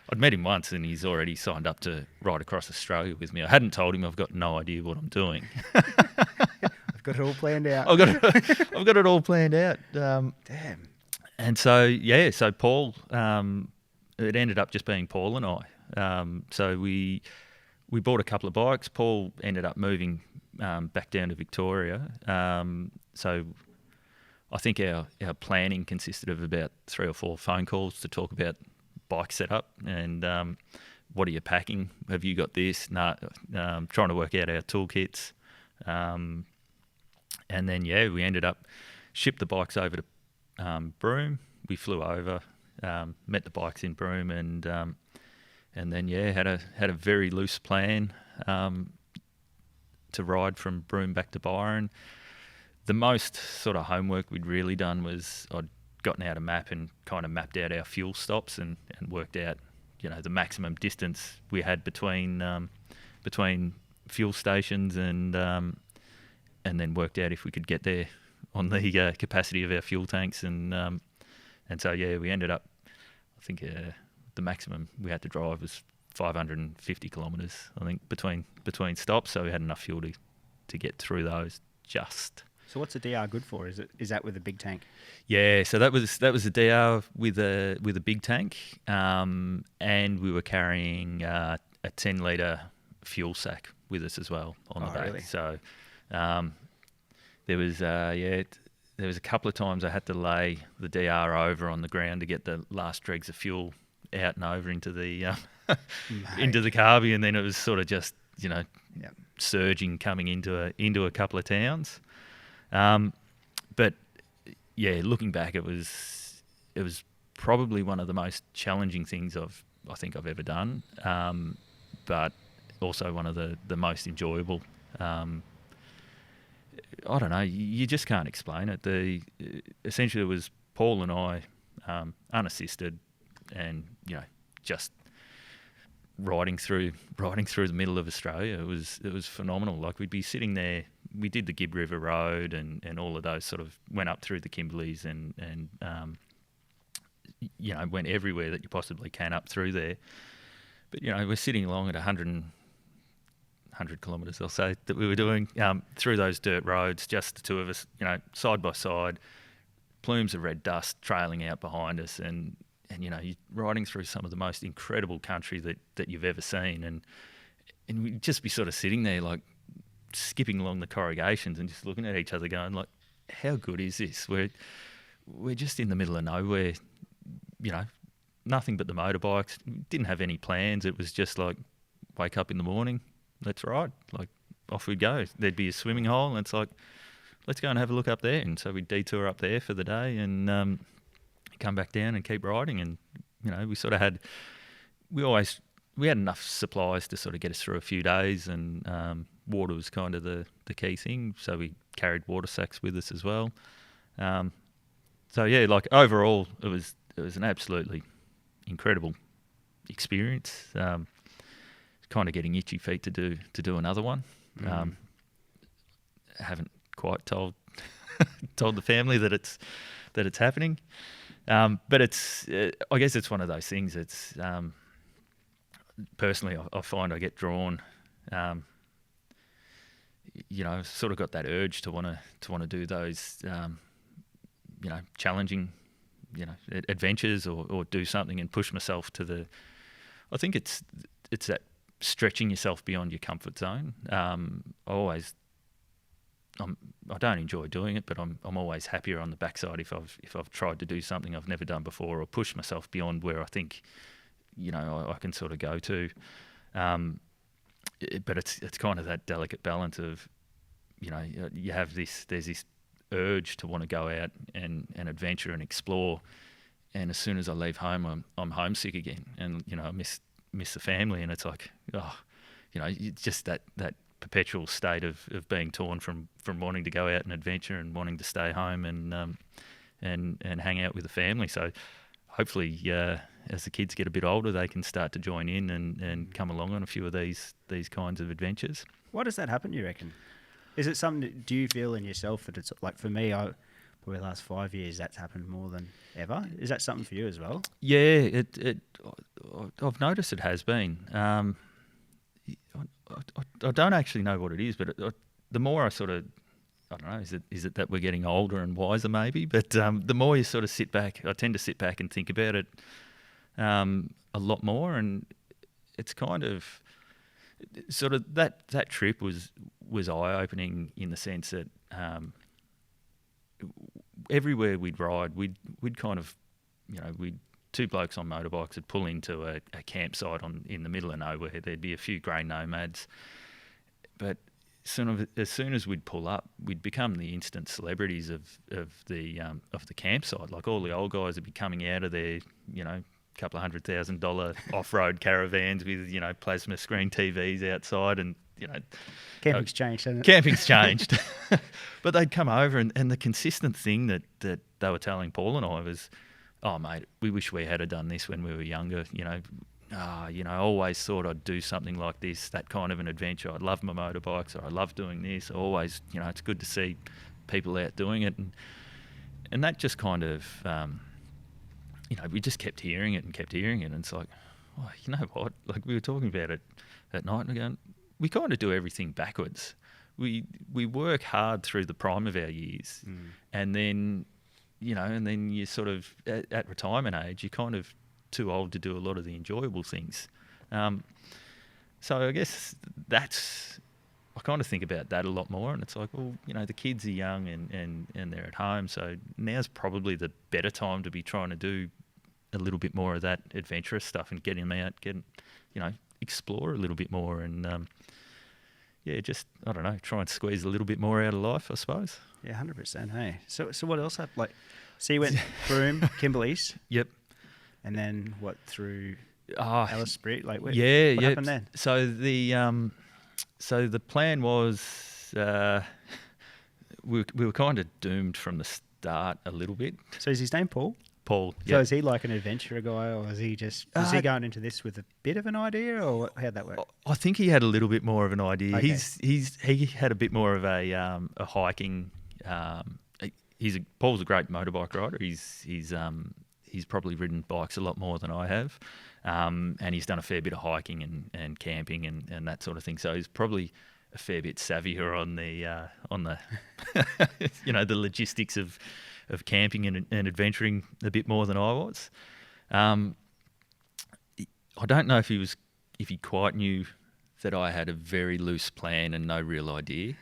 I'd met him once, and he's already signed up to ride across Australia with me. I hadn't told him I've got no idea what I'm doing. I've got it all planned out. I've got it all planned out. Damn. And so Paul, it ended up just being Paul and I. So we bought a couple of bikes. Paul ended up moving back down to Victoria. So I think our planning consisted of about 3 or 4 phone calls to talk about bike setup and what are you packing? Have you got this? No, trying to work out our toolkits. And then, we ended up, shipped the bikes over to Broome. We flew over, met the bikes in Broome, and then had a very loose plan to ride from Broome back to Byron. The most sort of homework we'd really done was I'd gotten out a map and kind of mapped out our fuel stops and worked out, the maximum distance we had between fuel stations, and then worked out if we could get there on the capacity of our fuel tanks, and so we ended up, I think the maximum we had to drive was 550 kilometres, I think, between stops, so we had enough fuel to get through those just. So what's a DR good for? Is that with a big tank? Yeah, so that was a DR with a big tank, and we were carrying a 10-litre fuel sack with us as well on the back. Really? So there was there was a couple of times I had to lay the DR over on the ground to get the last dregs of fuel out and over into the into the carby, and then it was sort of just Yep. surging coming into a couple of towns. But yeah, looking back, it was probably one of the most challenging things I think I've ever done, but also one of the most enjoyable. I don't know, you just can't explain it. Essentially it was Paul and I, unassisted, and just riding through the middle of Australia. It was phenomenal. Like, we'd be sitting there. We did the Gibb River Road and all of those, sort of went up through the Kimberleys and went everywhere that you possibly can up through there. But we're sitting along at 100 kilometres, I'll say, that we were doing through those dirt roads, just the two of us, side by side, plumes of red dust trailing out behind us, and you're riding through some of the most incredible country that you've ever seen, and we'd just be sort of sitting there, like, skipping along the corrugations and just looking at each other going, like, how good is this? We're just in the middle of nowhere, nothing but the motorbikes. Didn't have any plans. It was just like, wake up in the morning, let's ride. Like, off we'd go. There'd be a swimming hole, and it's like, let's go and have a look up there. And so we'd detour up there for the day and come back down and keep riding. And we sort of had enough supplies to sort of get us through a few days, and water was kind of the key thing, so we carried water sacks with us as well. So yeah, like, overall it was an absolutely incredible experience. Kind of getting itchy feet to do another one. Haven't quite told the family that it's happening. But it's I guess it's one of those things. It's personally, I find I get drawn. I've sort of got that urge to want to do those, challenging, adventures, or do something and push myself to the. I think it's that stretching yourself beyond your comfort zone. I don't enjoy doing it, but I'm always happier on the backside if I've tried to do something I've never done before, or push myself beyond where I think I can sort of go to. But it's kind of that delicate balance of you have there's this urge to want to go out and adventure and explore, and as soon as I leave home, I'm homesick again, and I miss the family, and it's like, it's just that perpetual state of being torn from wanting to go out and adventure and wanting to stay home and hang out with the family. So hopefully, as the kids get a bit older, they can start to join in and come along on a few of these kinds of adventures. Why does that happen, you reckon? Is it something, do you feel in yourself that it's like, for me, probably the last 5 years, that's happened more than ever? Is that something for you as well? Yeah, I've noticed it has been. I don't actually know what it is, but the more I sort of, I don't know, is it that we're getting older and wiser maybe? But the more you sort of sit back, I tend to sit back and think about it a lot more, and it's kind of sort of that trip was eye-opening in the sense that everywhere we'd ride, we'd kind of, we'd two blokes on motorbikes would pull into a campsite in the middle of nowhere. There'd be a few grey nomads, but as soon as we'd pull up, we'd become the instant celebrities of the campsite. Like, all the old guys would be coming out of their couple of $100,000 off-road caravans with plasma screen TVs outside, and camping's changed, hasn't it? Camping's changed. But they'd come over, and the consistent thing that they were telling Paul and I was, oh mate, we wish we had done this when we were younger. I always thought I'd do something like this, that kind of an adventure. I love my motorbikes, or I love doing this. Always, it's good to see people out doing it, and that just kind of, we just kept hearing it, and it's like, oh, you know what? Like, we were talking about it at night, and we're going, we kind of do everything backwards. We work hard through the prime of our years, and then you sort of, at retirement age, you're kind of too old to do a lot of the enjoyable things. So I guess that's I kind of think about that a lot more, and it's like, well, the kids are young and they're at home, so now's probably the better time to be trying to do a little bit more of that adventurous stuff and get them out, explore a little bit more, and just, I don't know, try and squeeze a little bit more out of life, I suppose. Yeah, 100%. Hey, so what else happened? Like, so you went Broome, Kimberley's. Yep. And then what, through Alice Spree? Like, what yeah. happened then? So the plan was we were kind of doomed from the start a little bit. So is his name Paul? Paul. So is he like an adventurer guy, or is he going into this with a bit of an idea, or how'd that work? I think he had a little bit more of an idea. Okay. He had a bit more of a hiking. Paul's a great motorbike rider. He's probably ridden bikes a lot more than I have, and he's done a fair bit of hiking and camping and that sort of thing. So he's probably a fair bit savvier on the the logistics of camping and adventuring a bit more than I was. I don't know if he quite knew that I had a very loose plan and no real idea.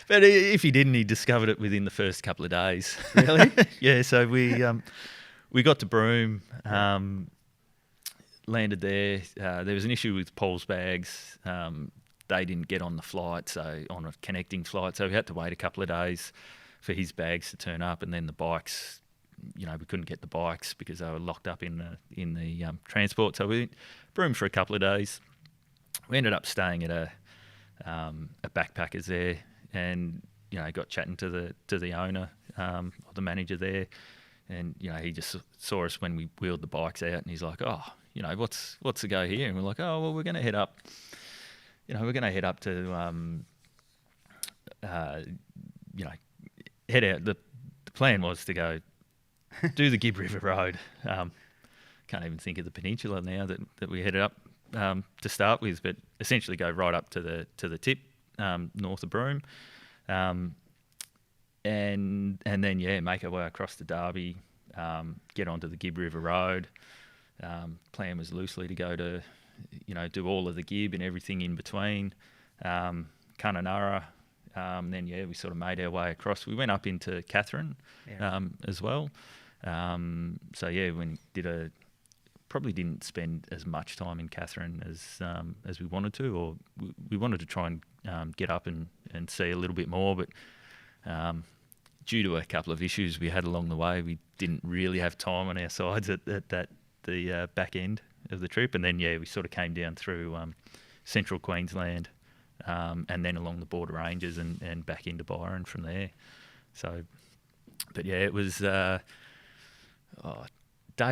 But if he didn't, he discovered it within the first couple of days. Really? Yeah. So we got to Broome, landed there. There was an issue with Paul's bags. They didn't get on the flight, on a connecting flight, so we had to wait a couple of days for his bags to turn up, and then the bikes, we couldn't get the bikes because they were locked up in the transport. So we went Broome for a couple of days. We ended up staying at a backpackers there, and got chatting to the owner, or the manager there, and he just saw us when we wheeled the bikes out, and he's like, "Oh, what's the go here?" And we're like, "Oh, well, we're going to head up. We're going to head up to head out." The plan was to go do the Gibb River Road. Can't even think of the peninsula now that we headed up to start with, but essentially go right up to the tip, north of Broome, and then make our way across the Derby, get onto the Gibb River Road. Plan was loosely to go to, do all of the Gibb and everything in between, Kununurra. Then we sort of made our way across. We went up into Katherine as well. Probably didn't spend as much time in Katherine as we wanted to, or we wanted to try and get up and see a little bit more, but due to a couple of issues we had along the way, we didn't really have time on our sides at the back end of the trip. And then we sort of came down through central Queensland, and then along the Border Ranges and back into Byron from there. So, but it was day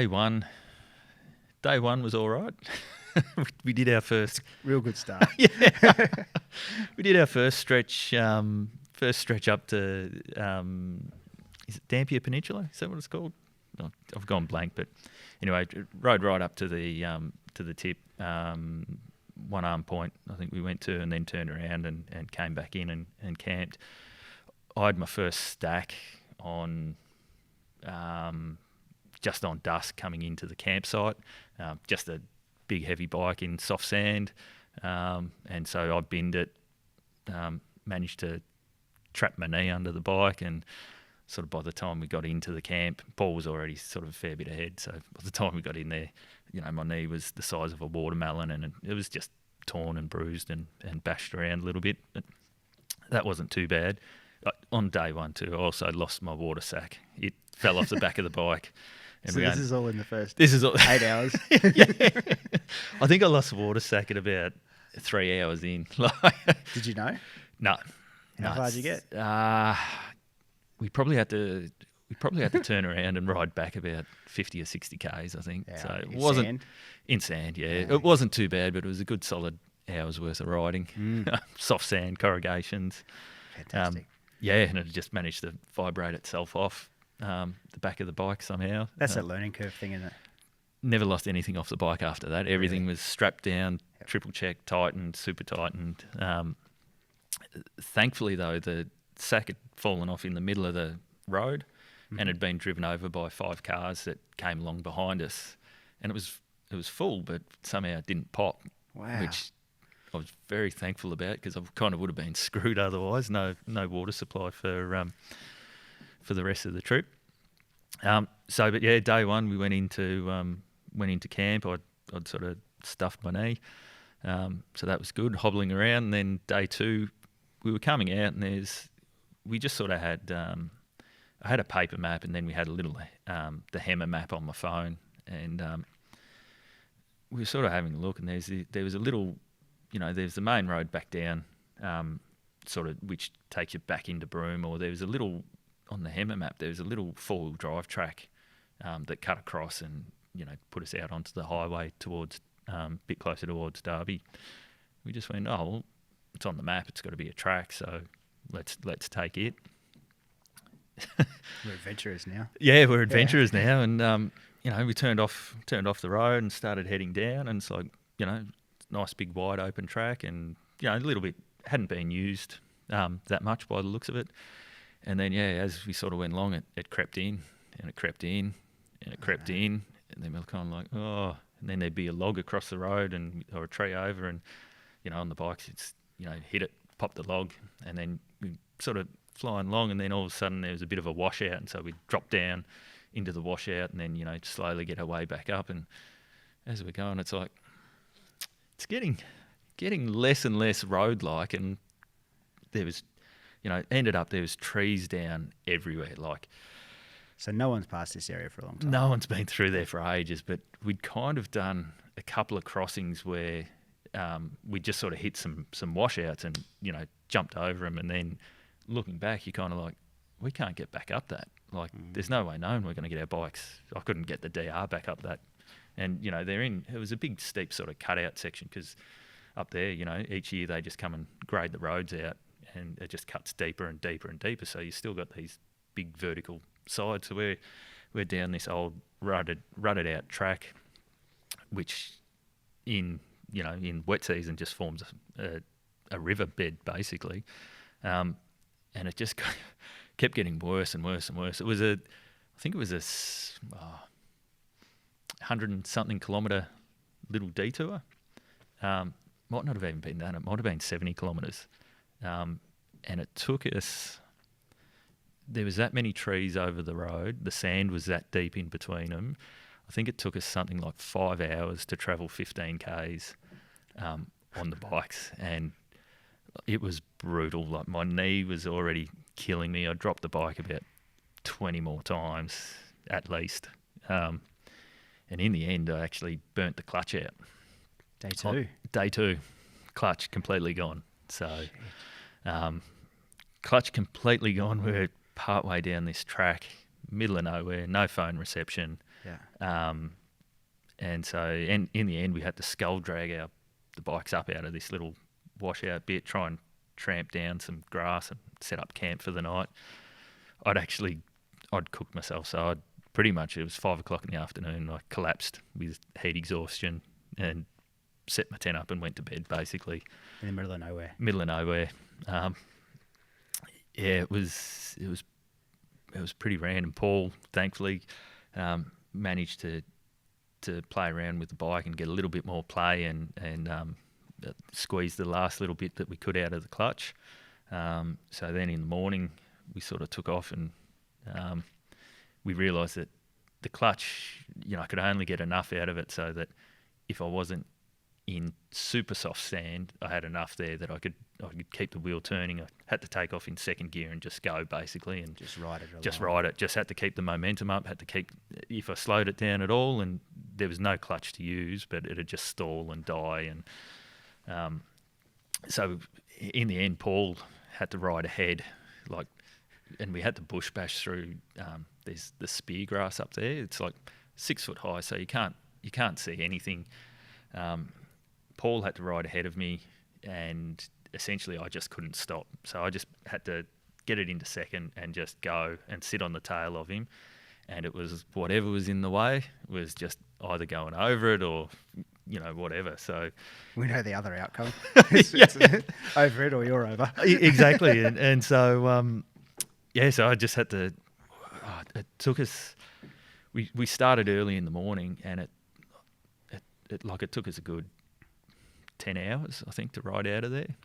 one. Day one was all right. We did our first real good start. We did our first stretch up to is it Dampier Peninsula? Is that what it's called? Oh, I've gone blank, but anyway, rode right up to the tip. One Arm Point, I think we went to, and then turned around and came back in and camped. I had my first stack on just on dusk coming into the campsite, just a big heavy bike in soft sand, and so I binned it, managed to trap my knee under the bike, and sort of by the time we got into the camp, Paul was already sort of a fair bit ahead, so by the time we got in there, my knee was the size of a watermelon, and it was just torn and bruised and bashed around a little bit, but that wasn't too bad. On day one too, I also lost my water sack. It fell off the back of the bike. And so this is all in the first 8 hours. I think I lost the water sack at about 3 hours in. Did you know? No. How far did you get? We probably had to turn around and ride back about 50 or 60 Ks, I think. Yeah, so it wasn't sand? In sand, yeah. It wasn't too bad, but it was a good solid hour's worth of riding. Soft sand, corrugations. Fantastic. And it just managed to vibrate itself off the back of the bike somehow. That's a learning curve thing, isn't it? Never lost anything off the bike after that. Everything was strapped down, triple checked, tightened, super tightened. Thankfully, though, the sack had fallen off in the middle of the road and had been driven over by 5 cars that came along behind us. And it was full, but somehow it didn't pop. Wow. Which I was very thankful about, because I kind of would have been screwed otherwise. No water supply for the rest of the trip. But yeah, day one we went into camp. I'd sort of stuffed my knee, so that was good, hobbling around. And then day two, we were coming out, and we just sort of had I had a paper map, and then we had a little the Hammer map on my phone, and we were sort of having a look, and there was a little, there's the main road back down, sort of, which takes you back into Broome, or there was a little, on the Hammer map, there was a little four-wheel drive track that cut across and, put us out onto the highway towards, a bit closer towards Derby. We just went, oh, well, it's on the map, it's got to be a track, so let's take it. We're adventurers now. Yeah, we're adventurers now, and we turned off the road and started heading down, and it's like, nice big wide open track, and a little bit hadn't been used that much by the looks of it. And then as we sort of went along, it crept in, and it crept in, and it crept in, and then we were kind of like, oh, and then there'd be a log across the road or a tree over, and on the bikes it's hit it, pop the log, and then we sort of flying along, and then all of a sudden there was a bit of a washout, and so we dropped down into the washout, and then slowly get our way back up. And as we're going, it's like it's getting less and less road-like, and there was ended up there was trees down everywhere. Like, so no one's passed this area for a long time. No one's been through there for ages, but we'd kind of done a couple of crossings where we just sort of hit some washouts and jumped over them, and then looking back, you're kind of like, we can't get back up that. Like, there's no way known we're going to get our bikes. I couldn't get the DR back up that. And, it was a big, steep sort of cutout section, because up there, each year they just come and grade the roads out, and it just cuts deeper and deeper and deeper. So you still got these big vertical sides. So we're down this old rutted out track, which in wet season just forms a river bed, basically. And it just kept getting worse and worse and worse. I think it was a 100 and something kilometre little detour. Might not have even been that. It might have been 70 kilometres. And it took us, there was that many trees over the road. The sand was that deep in between them. I think it took us something like 5 hours to travel 15 Ks on the bikes. And it was brutal. Like, my knee was already killing me. I dropped the bike about 20 more times at least. And in the end, I actually burnt the clutch out. Day two, clutch completely gone. So, clutch completely gone. We're partway down this track, middle of nowhere, no phone reception. Yeah. And in the end, we had to scull drag the bikes up out of this little washout bit, try and tramp down some grass and set up camp for the night. I'd cooked myself, so it was 5 o'clock in the afternoon. I collapsed with heat exhaustion and set my tent up and went to bed, basically. In the middle of nowhere. It was pretty random. Paul, thankfully, managed to play around with the bike and get a little bit more play and squeeze the last little bit that we could out of the clutch. So then in the morning, we sort of took off, and we realised that the clutch, I could only get enough out of it so that if I wasn't in super soft sand, I had enough there that I could keep the wheel turning. I had to take off in second gear and just go, basically, and just ride it along. Just had to keep the momentum up, if I slowed it down at all, and there was no clutch to use, but it'd just stall and die. And so in the end, Paul had to ride ahead, and we had to bush bash through. There's the spear grass up there. It's like 6 foot high, so you can't see anything. Paul had to ride ahead of me, and essentially I just couldn't stop. So I just had to get it into second and just go and sit on the tail of him. And it was whatever was in the way was just either going over it or, whatever. So we know the other outcome. It's over it or you're over. Exactly. And so, so I just had to, it took us, we started early in the morning, and it took us a good 10 hours, I think, to ride out of there.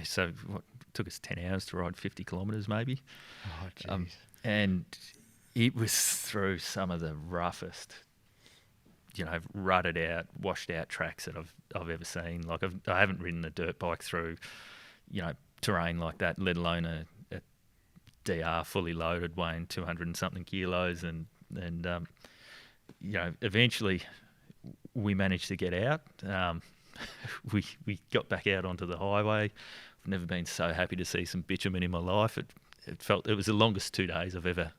So what took us 10 hours to ride 50 kilometres maybe. Oh, jeez. And it was through some of the roughest, rutted out, washed out tracks that I've ever seen. Like I haven't ridden a dirt bike through, terrain like that, let alone a DR fully loaded, weighing 200 and something kilos, and eventually we managed to get out. We got back out onto the highway. I've never been so happy to see some bitumen in my life. It was the longest 2 days I've ever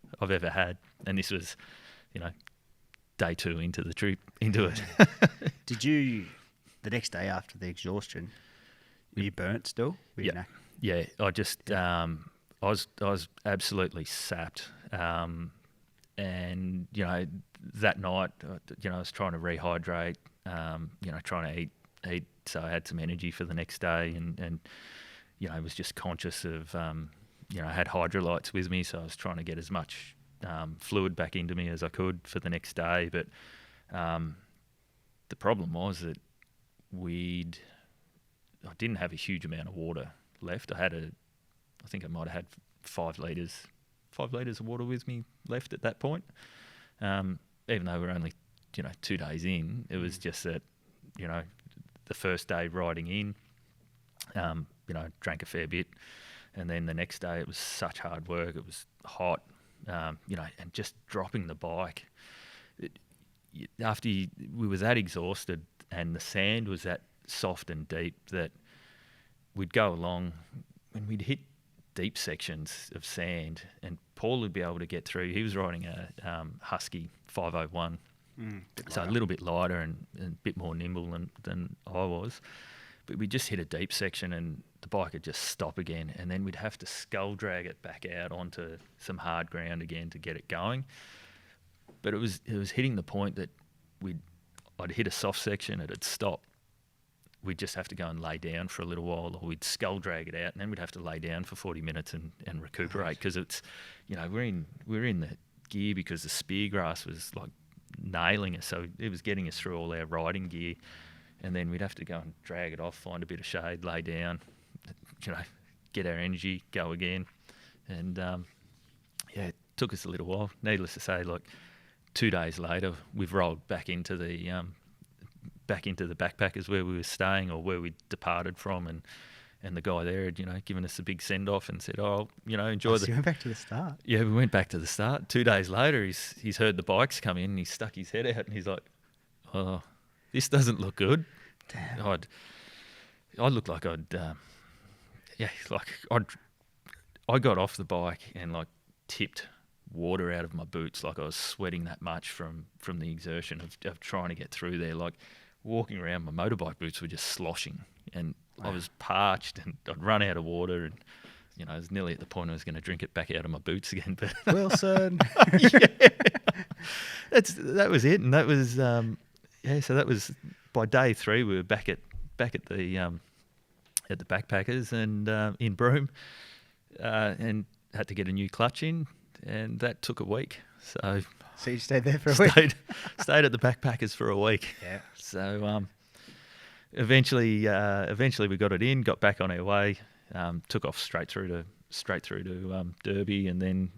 had, and this was, day 2 into the trip into it. Did you the next day after the exhaustion? Were you burnt still? Yeah. I just I was absolutely sapped. And that night, I was trying to rehydrate. Trying to eat, so I had some energy for the next day, and I was just conscious of, I had hydrolytes with me, so I was trying to get as much fluid back into me as I could for the next day. But the problem was that I didn't have a huge amount of water left. I think I might have had 5 litres of water with me left at that point. Even though we're only, 2 days in, it was just that, the first day riding in, drank a fair bit, and then the next day it was such hard work. It was hot, and just dropping the bike. We were that exhausted, and the sand was that soft and deep that we'd go along and we'd hit deep sections of sand, and Paul would be able to get through. He was riding a Husky 501. So a little bit lighter and a bit more nimble than I was. But we just hit a deep section and the bike would just stop again, and then we'd have to skull drag it back out onto some hard ground again to get it going. But it was hitting the point that I'd hit a soft section, it'd stop. We'd just have to go and lay down for a little while, or we'd skull drag it out, and then we'd have to lay down for 40 minutes and recuperate, because it's, we're in the gear because the spear grass was like nailing us, so it was getting us through all our riding gear, and then we'd have to go and drag it off, find a bit of shade, lay down, get our energy, go again, and it took us a little while. Needless to say, like 2 days later, we've rolled back into the backpackers where we were staying, or where we departed from, and the guy there had, given us a big send-off and said, enjoy So you went back to the start? Yeah, we went back to the start. 2 days later, he's heard the bikes come in, and he stuck his head out, and he's like, oh, this doesn't look good. Damn. I looked like I got off the bike and like tipped water out of my boots, like I was sweating that much from the exertion of trying to get through there. Like walking around, my motorbike boots were just sloshing, and I was parched, and I'd run out of water, and I was nearly at the point I was going to drink it back out of my boots again. But Wilson, that was it, and that was so that was by day 3. We were back at the backpackers and in Broome, and had to get a new clutch in, and that took a week. So you stayed there for a week? Stayed at the backpackers for a week. Yeah. So eventually we got it in, got back on our way, took off straight through to Derby, and then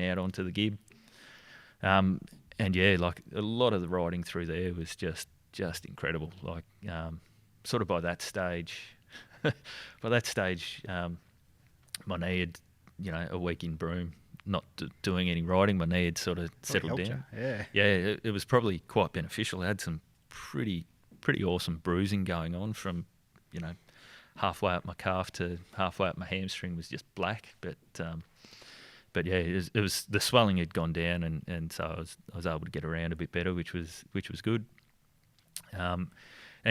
out onto the Gib. And yeah, like a lot of the riding through there was just incredible. Like sort of by that stage, my knee had, a week in Broome, not doing any riding, my knee had sort of settled down. Yeah, it was probably quite beneficial. I had some pretty awesome bruising going on from, halfway up my calf to halfway up my hamstring was just black. But yeah, it was the swelling had gone down, and so I was able to get around a bit better, which was good. And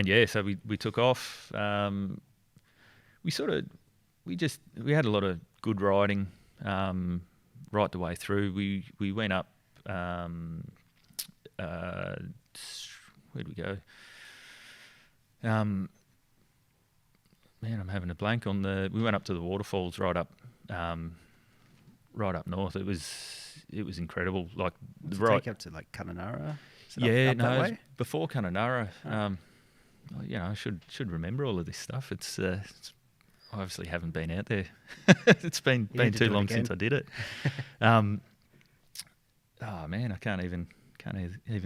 yeah, so we took off. We had a lot of good riding right the way through. We went up. Where'd we go? Man, I'm having a blank on we went up to the waterfalls right up north. It was incredible. Like take up to like Kununurra. Before Kununurra. I should remember all of this stuff. I obviously haven't been out there. It's been too long since I did it. Oh man, I can't even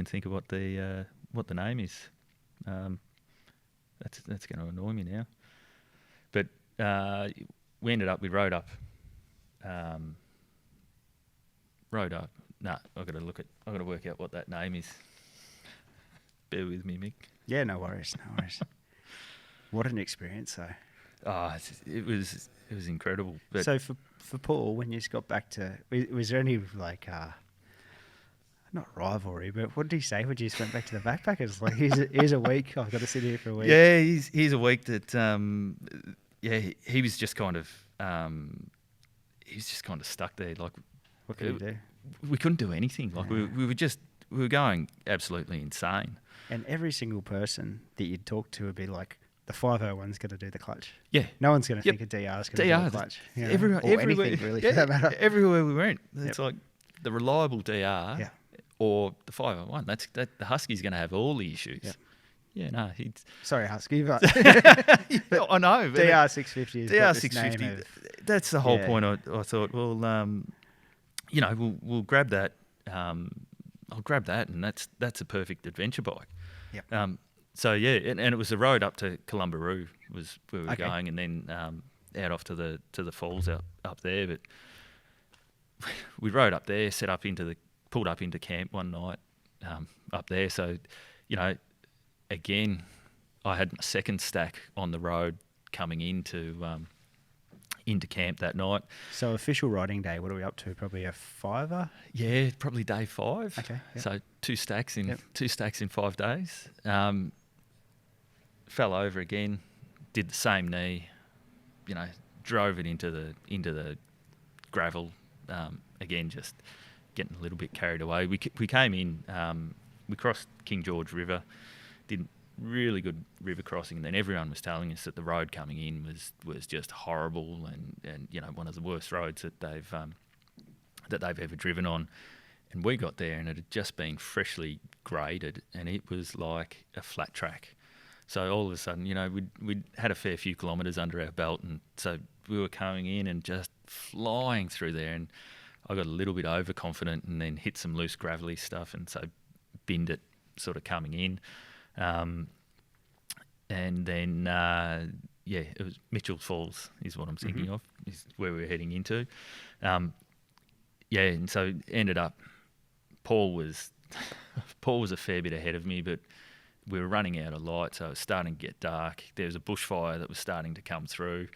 think of what the name is. That's going to annoy me now. But we rode up. Nah, I've got to work out what that name is. Bear with me, Mick. Yeah, no worries. What an experience, though. Oh, it was incredible. But so for Paul, when you just got back to, was there any like not rivalry, but what did he say when you just went back to the backpackers? Like, here's a week. I've got to sit here for a week. Yeah, here's a week that he was just kind of stuck there. Like, what could he do? We couldn't do anything. Like we were going absolutely insane. And every single person that you'd talk to would be like, the 501's going to do the clutch. Yeah. No one's going to think a DR's going to do the clutch. You know? Everywhere, anything really for that matter. Everywhere we went, it's like the reliable DR or the 501. The Husky's going to have all the issues. Yep. Yeah, no. Sorry, Husky, but I know. But DR 650 is DR 650. That's the whole point. I thought, well, we'll grab that. I'll grab that, and that's a perfect adventure bike. Yep. So yeah, and it was the road up to Columbaroo was where we were going, and then out off to the falls up there. But we rode up there, pulled up into camp one night up there. So, again, I had my second stack on the road coming into camp that night. So official riding day, what are we up to? Probably a 5er? Yeah, probably day 5. Okay. Yep. So 2 stacks in 5 days. Fell over again, did the same knee, drove it into the gravel. Again, just getting a little bit carried away. We came in, we crossed King George River, did really good river crossing, and then everyone was telling us that the road coming in was just horrible and one of the worst roads that they've ever driven on. And we got there and it had just been freshly graded and it was like a flat track. So all of a sudden, we'd had a fair few kilometres under our belt, and so we were coming in and just flying through there, and I got a little bit overconfident and then hit some loose gravelly stuff, and so binned it sort of coming in. And then, it was Mitchell Falls is what I'm thinking of, is where we were heading into. And so ended up, Paul was a fair bit ahead of me, but we were running out of light, so it was starting to get dark. There was a bushfire that was starting to come through,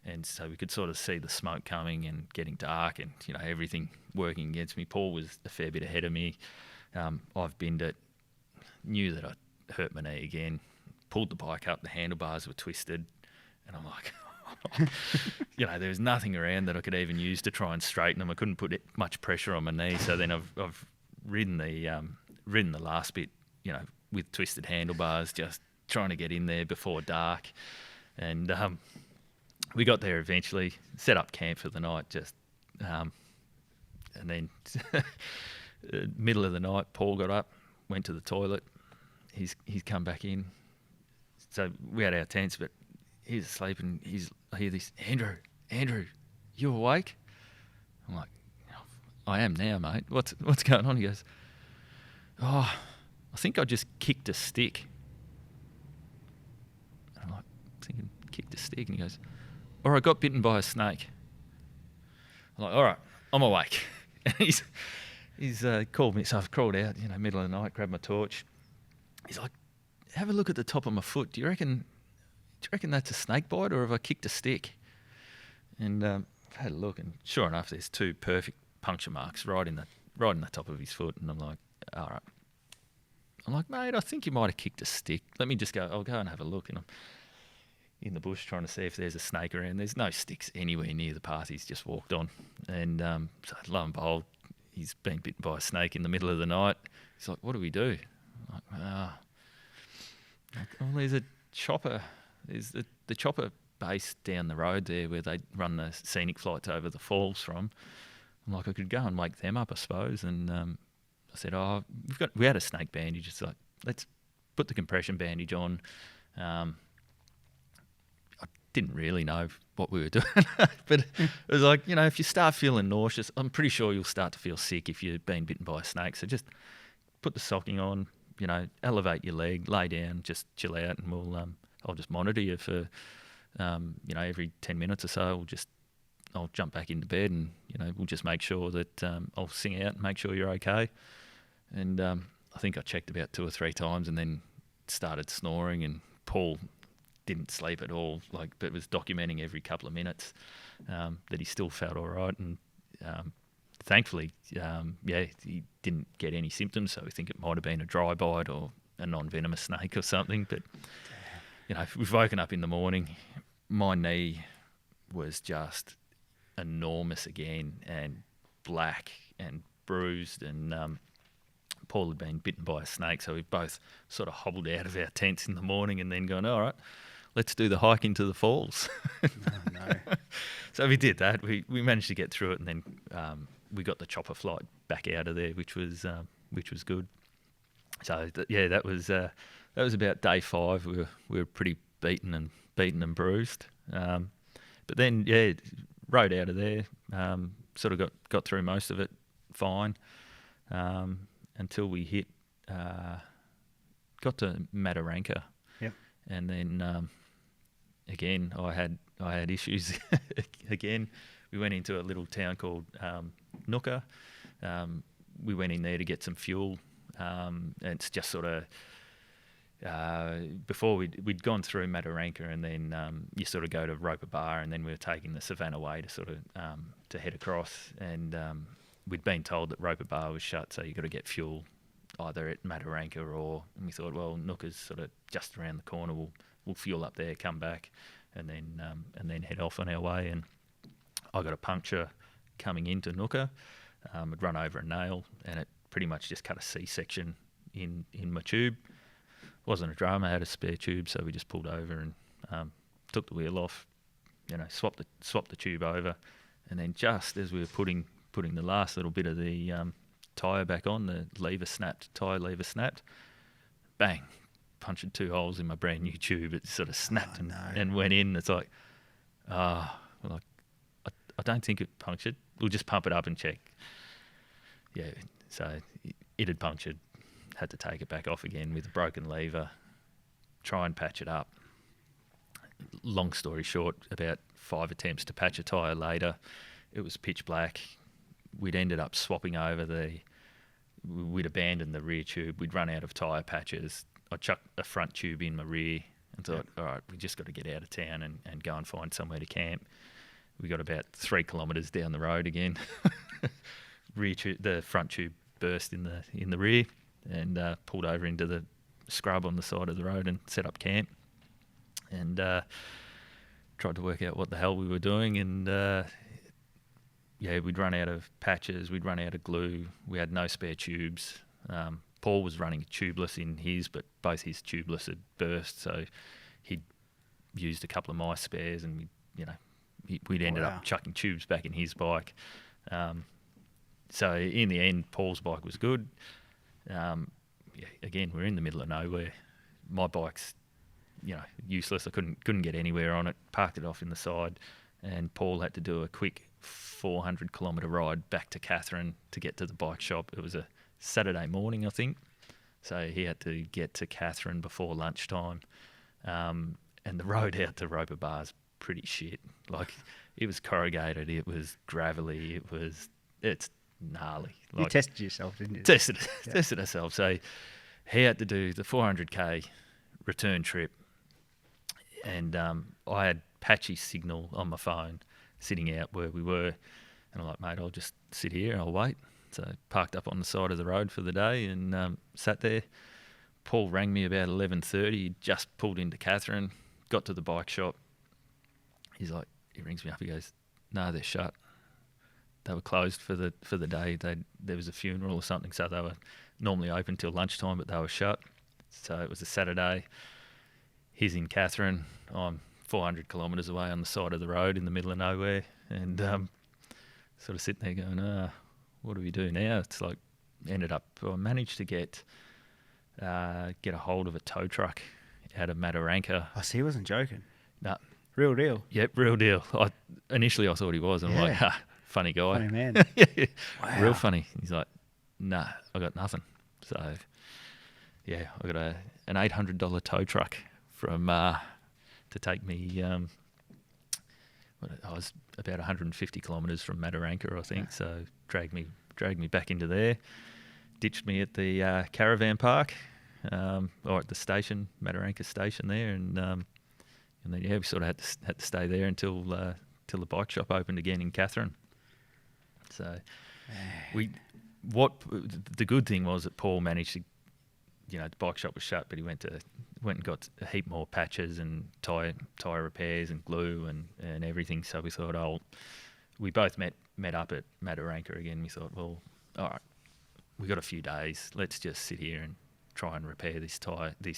and so we could sort of see the smoke coming and getting dark and, everything working against me. Paul was a fair bit ahead of me. I've binned it, knew that I hurt my knee again, pulled the bike up, the handlebars were twisted, and I'm like, there was nothing around that I could even use to try and straighten them. I couldn't put much pressure on my knee, so then I've ridden the last bit, with twisted handlebars, just trying to get in there before dark. And we got there eventually, set up camp for the night, and then middle of the night, Paul got up, went to the toilet. He's come back in. So we had our tents, but he's asleep, and I hear this, Andrew, you awake? I'm like, I am now, mate. What's going on? He goes, I think I just kicked a stick. And I'm like, thinking, kicked a stick? And he goes, or I got bitten by a snake. I'm like, all right, I'm awake. And he's called me, so I've crawled out, middle of the night, grabbed my torch. He's like, have a look at the top of my foot. Do you reckon that's a snake bite, or have I kicked a stick? And I've had a look, and sure enough, there's 2 perfect puncture marks right in the top of his foot. And I'm like, all right. I'm like, mate, I think you might have kicked a stick. I'll go and have a look. And I'm in the bush trying to see if there's a snake around. There's no sticks anywhere near the path he's just walked on. And so lo and behold, he's been bitten by a snake in the middle of the night. He's like, what do we do? I'm like, well, there's a chopper. There's the chopper base down the road there where they run the scenic flights over the falls from. I'm like, I could go and wake them up, I suppose. And I said, we had a snake bandage. It's like, let's put the compression bandage on, I didn't really know what we were doing, but it was like, if you start feeling nauseous, I'm pretty sure you'll start to feel sick if you've been bitten by a snake. So just put the stocking on, elevate your leg, lay down, just chill out, and I'll just monitor you for, every 10 minutes or so. I'll jump back into bed, and we'll just make sure that I'll sing out and make sure you're okay. And I think I checked about 2 or 3 times, and then started snoring, and Paul didn't sleep at all, but was documenting every couple of minutes that he still felt all right. And thankfully, he didn't get any symptoms, so we think it might have been a dry bite or a non-venomous snake or something. But we've woken up in the morning, my knee was just enormous again, and black and bruised, and Paul had been bitten by a snake, so we both sort of hobbled out of our tents in the morning and then gone, all right, let's do the hike into the falls. Oh, no. So we did that. We managed to get through it, and then we got the chopper flight back out of there, which was good. So that was about day 5. We were pretty beaten and bruised. But then rode out of there. Sort of got through most of it fine. Until we hit, got to Mataranka. Yep. And then again, I had issues again. We went into a little town called Nooka. We went in there to get some fuel. And it's just sort of before we'd gone through Mataranka, and then you sort of go to Roper Bar, and then we were taking the Savannah Way to sort of to head across, and we'd been told that Roper Bar was shut, so you got to get fuel either at Mataranka and we thought, well, Nooka's sort of just around the corner. We'll fuel up there, come back, and then head off on our way. And I got a puncture coming into Nooka. I'd run over a nail, and it pretty much just cut a C-section in my tube. Wasn't a drama. I had a spare tube, so we just pulled over and took the wheel off. Swapped the tube over, and then just as we were putting the last little bit of the tyre back on, the tyre lever snapped, bang, punctured 2 holes in my brand new tube. It sort of snapped and went in. It's like, I don't think it punctured. We'll just pump it up and check. Yeah, so it had punctured. Had to take it back off again with a broken lever, try and patch it up. Long story short, about 5 attempts to patch a tyre later, it was pitch black. We'd ended up swapping over we'd abandoned the rear tube. We'd run out of tyre patches. I chucked a front tube in my rear and thought, all right, we just got to get out of town and go and find somewhere to camp. We got about 3 kilometres down the road again. The front tube burst in the rear, and pulled over into the scrub on the side of the road and set up camp. And tried to work out what the hell we were doing, and we'd run out of patches, we'd run out of glue, we had no spare tubes. Paul was running tubeless in his, but both his tubeless had burst, so he'd used a couple of my spares, and we'd ended up chucking tubes back in his bike. So in the end, Paul's bike was good. Again, we're in the middle of nowhere. My bike's useless. I couldn't get anywhere on it. Parked it off in the side, and Paul had to do a quick 400-kilometre ride back to Katherine to get to the bike shop. It was a Saturday morning, I think, so he had to get to Katherine before lunchtime. And the road out to Roper Bar's pretty shit. Like, it was corrugated, it was gravelly, it's gnarly. You tested yourself, didn't you? Tested ourselves. So he had to do the 400k return trip, and I had patchy signal on my phone sitting out where we were, and I'm like, mate, I'll just sit here and I'll wait. So parked up on the side of the road for the day and sat there. Paul rang me about 11:30. He'd just pulled into Katherine, got to the bike shop. He rings me up. He goes, "No, they're shut. They were closed for the day. There was a funeral or something, so they were normally open till lunchtime, but they were shut." So it was a Saturday. He's in Katherine. I'm 400 kilometres away on the side of the road in the middle of nowhere, and sort of sitting there going, what do we do now? It's like, I managed to get a hold of a tow truck out of Mataranka. Oh, so he wasn't joking. No, Real deal. yep, real deal. Initially I thought he was. I'm like, funny guy. Funny man. Yeah, Wow. real funny. He's like, nah, I got nothing. So, yeah, I got an $800 tow truck from to take me. I was about 150 kilometres from Mataranka, I think. So dragged me back into there. Ditched me at the caravan park, or at the station, Mataranka station there, and then we sort of had to stay there until the bike shop opened again in Catherine. So the good thing was that Paul managed to, the bike shop was shut, but he went and got a heap more patches and tyre repairs and glue and everything. So we thought, we both met up at Mataranka again. We thought, well, all right, we got a few days. Let's just sit here and try and repair this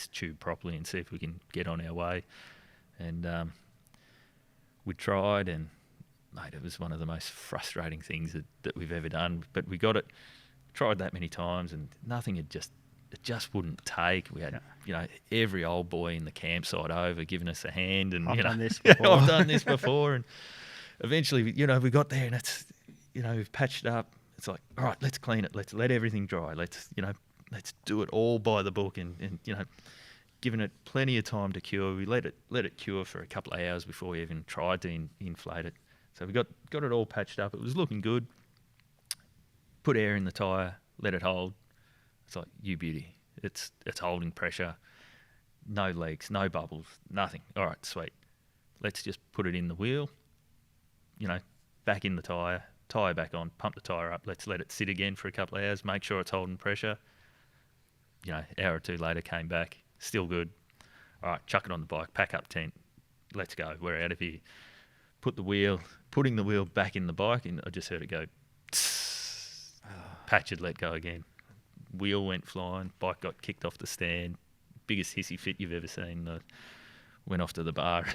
tube properly and see if we can get on our way. And we tried, and mate, it was one of the most frustrating things that we've ever done. But we got it, tried that many times, and nothing it just wouldn't take. We had every old boy in the campsite over giving us a hand, and I've done this before. I've done this before, and eventually we got there, and it's we've patched up. It's like, all right, let's clean it. Let's let everything dry. Let's do it all by the book, and given it plenty of time to cure. We let it cure for a couple of hours before we even tried to inflate it. So we got it all patched up. It was looking good. Put air in the tyre, let it hold. It's like, you beauty. It's holding pressure. No leaks, no bubbles, nothing. All right, sweet. Let's just put it in the wheel. Back in the tyre back on, pump the tyre up. Let's let it sit again for a couple of hours. Make sure it's holding pressure. Hour or two later, came back. Still good. All right, chuck it on the bike, pack up tent. Let's go. We're out of here. Putting the wheel back in the bike, and I just heard it go. Patch had let go again. Wheel went flying. Bike got kicked off the stand. Biggest hissy fit you've ever seen. Went off to the bar.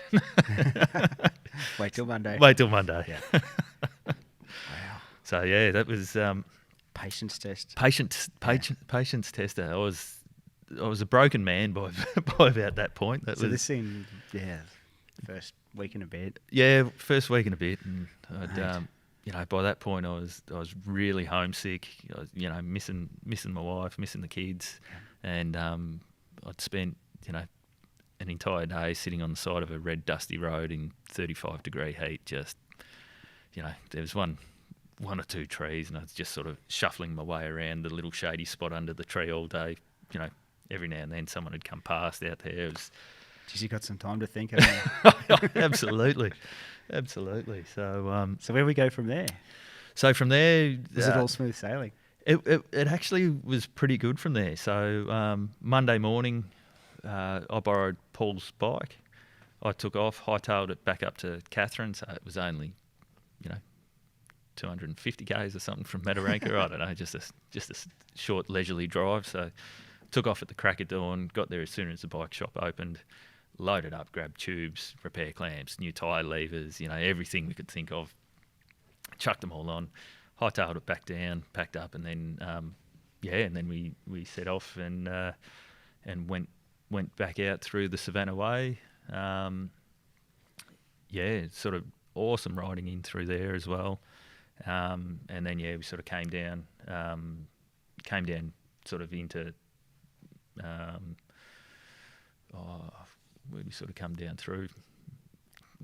Wait till Monday. Yeah. Wow. So yeah, that was Patience test. Patience tester. I was a broken man by about that point. This thing, first week and a bit. Yeah, first week and a bit, and I'd, Right. by that point I was really homesick. I was, missing my wife, missing the kids, and I'd spent an entire day sitting on the side of a red dusty road in 35-degree heat. Just there was one or two trees, and I was just sort of shuffling my way around the little shady spot under the tree all day. Every now and then someone had come past out there. It was, Geez, you got some time to think. Haven't you? Absolutely. So where we go from there? So from there, Was it all smooth sailing? It actually was pretty good from there. So Monday morning, I borrowed Paul's bike. I took off, hightailed it back up to Catherine. So it was only, 250 k's or something from Mataranka. I don't know, just a short leisurely drive. So took off at the crack of dawn, got there as soon as the bike shop opened, loaded up, grabbed tubes, repair clamps, new tyre levers, everything we could think of, chucked them all on, hightailed it back down, packed up, and then and then we set off and went back out through the Savannah Way. Sort of awesome riding in through there as well. And then we sort of came down sort of into where we sort of come down through.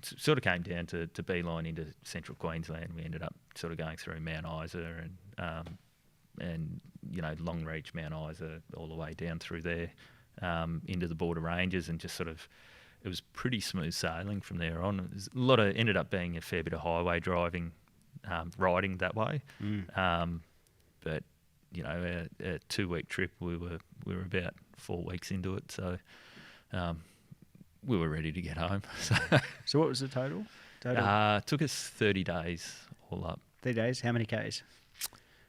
Sort of came down to beeline into central Queensland. We ended up sort of going through Mount Isa and Longreach, Mount Isa, all the way down through there into the border ranges, and just sort of, it was pretty smooth sailing from there on. It was ended up being a fair bit of highway driving, riding that way. But a 2-week trip, we were about 4 weeks into it, so we were ready to get home. So what was the total? Took us 30 days all up. 3 days. How many k's?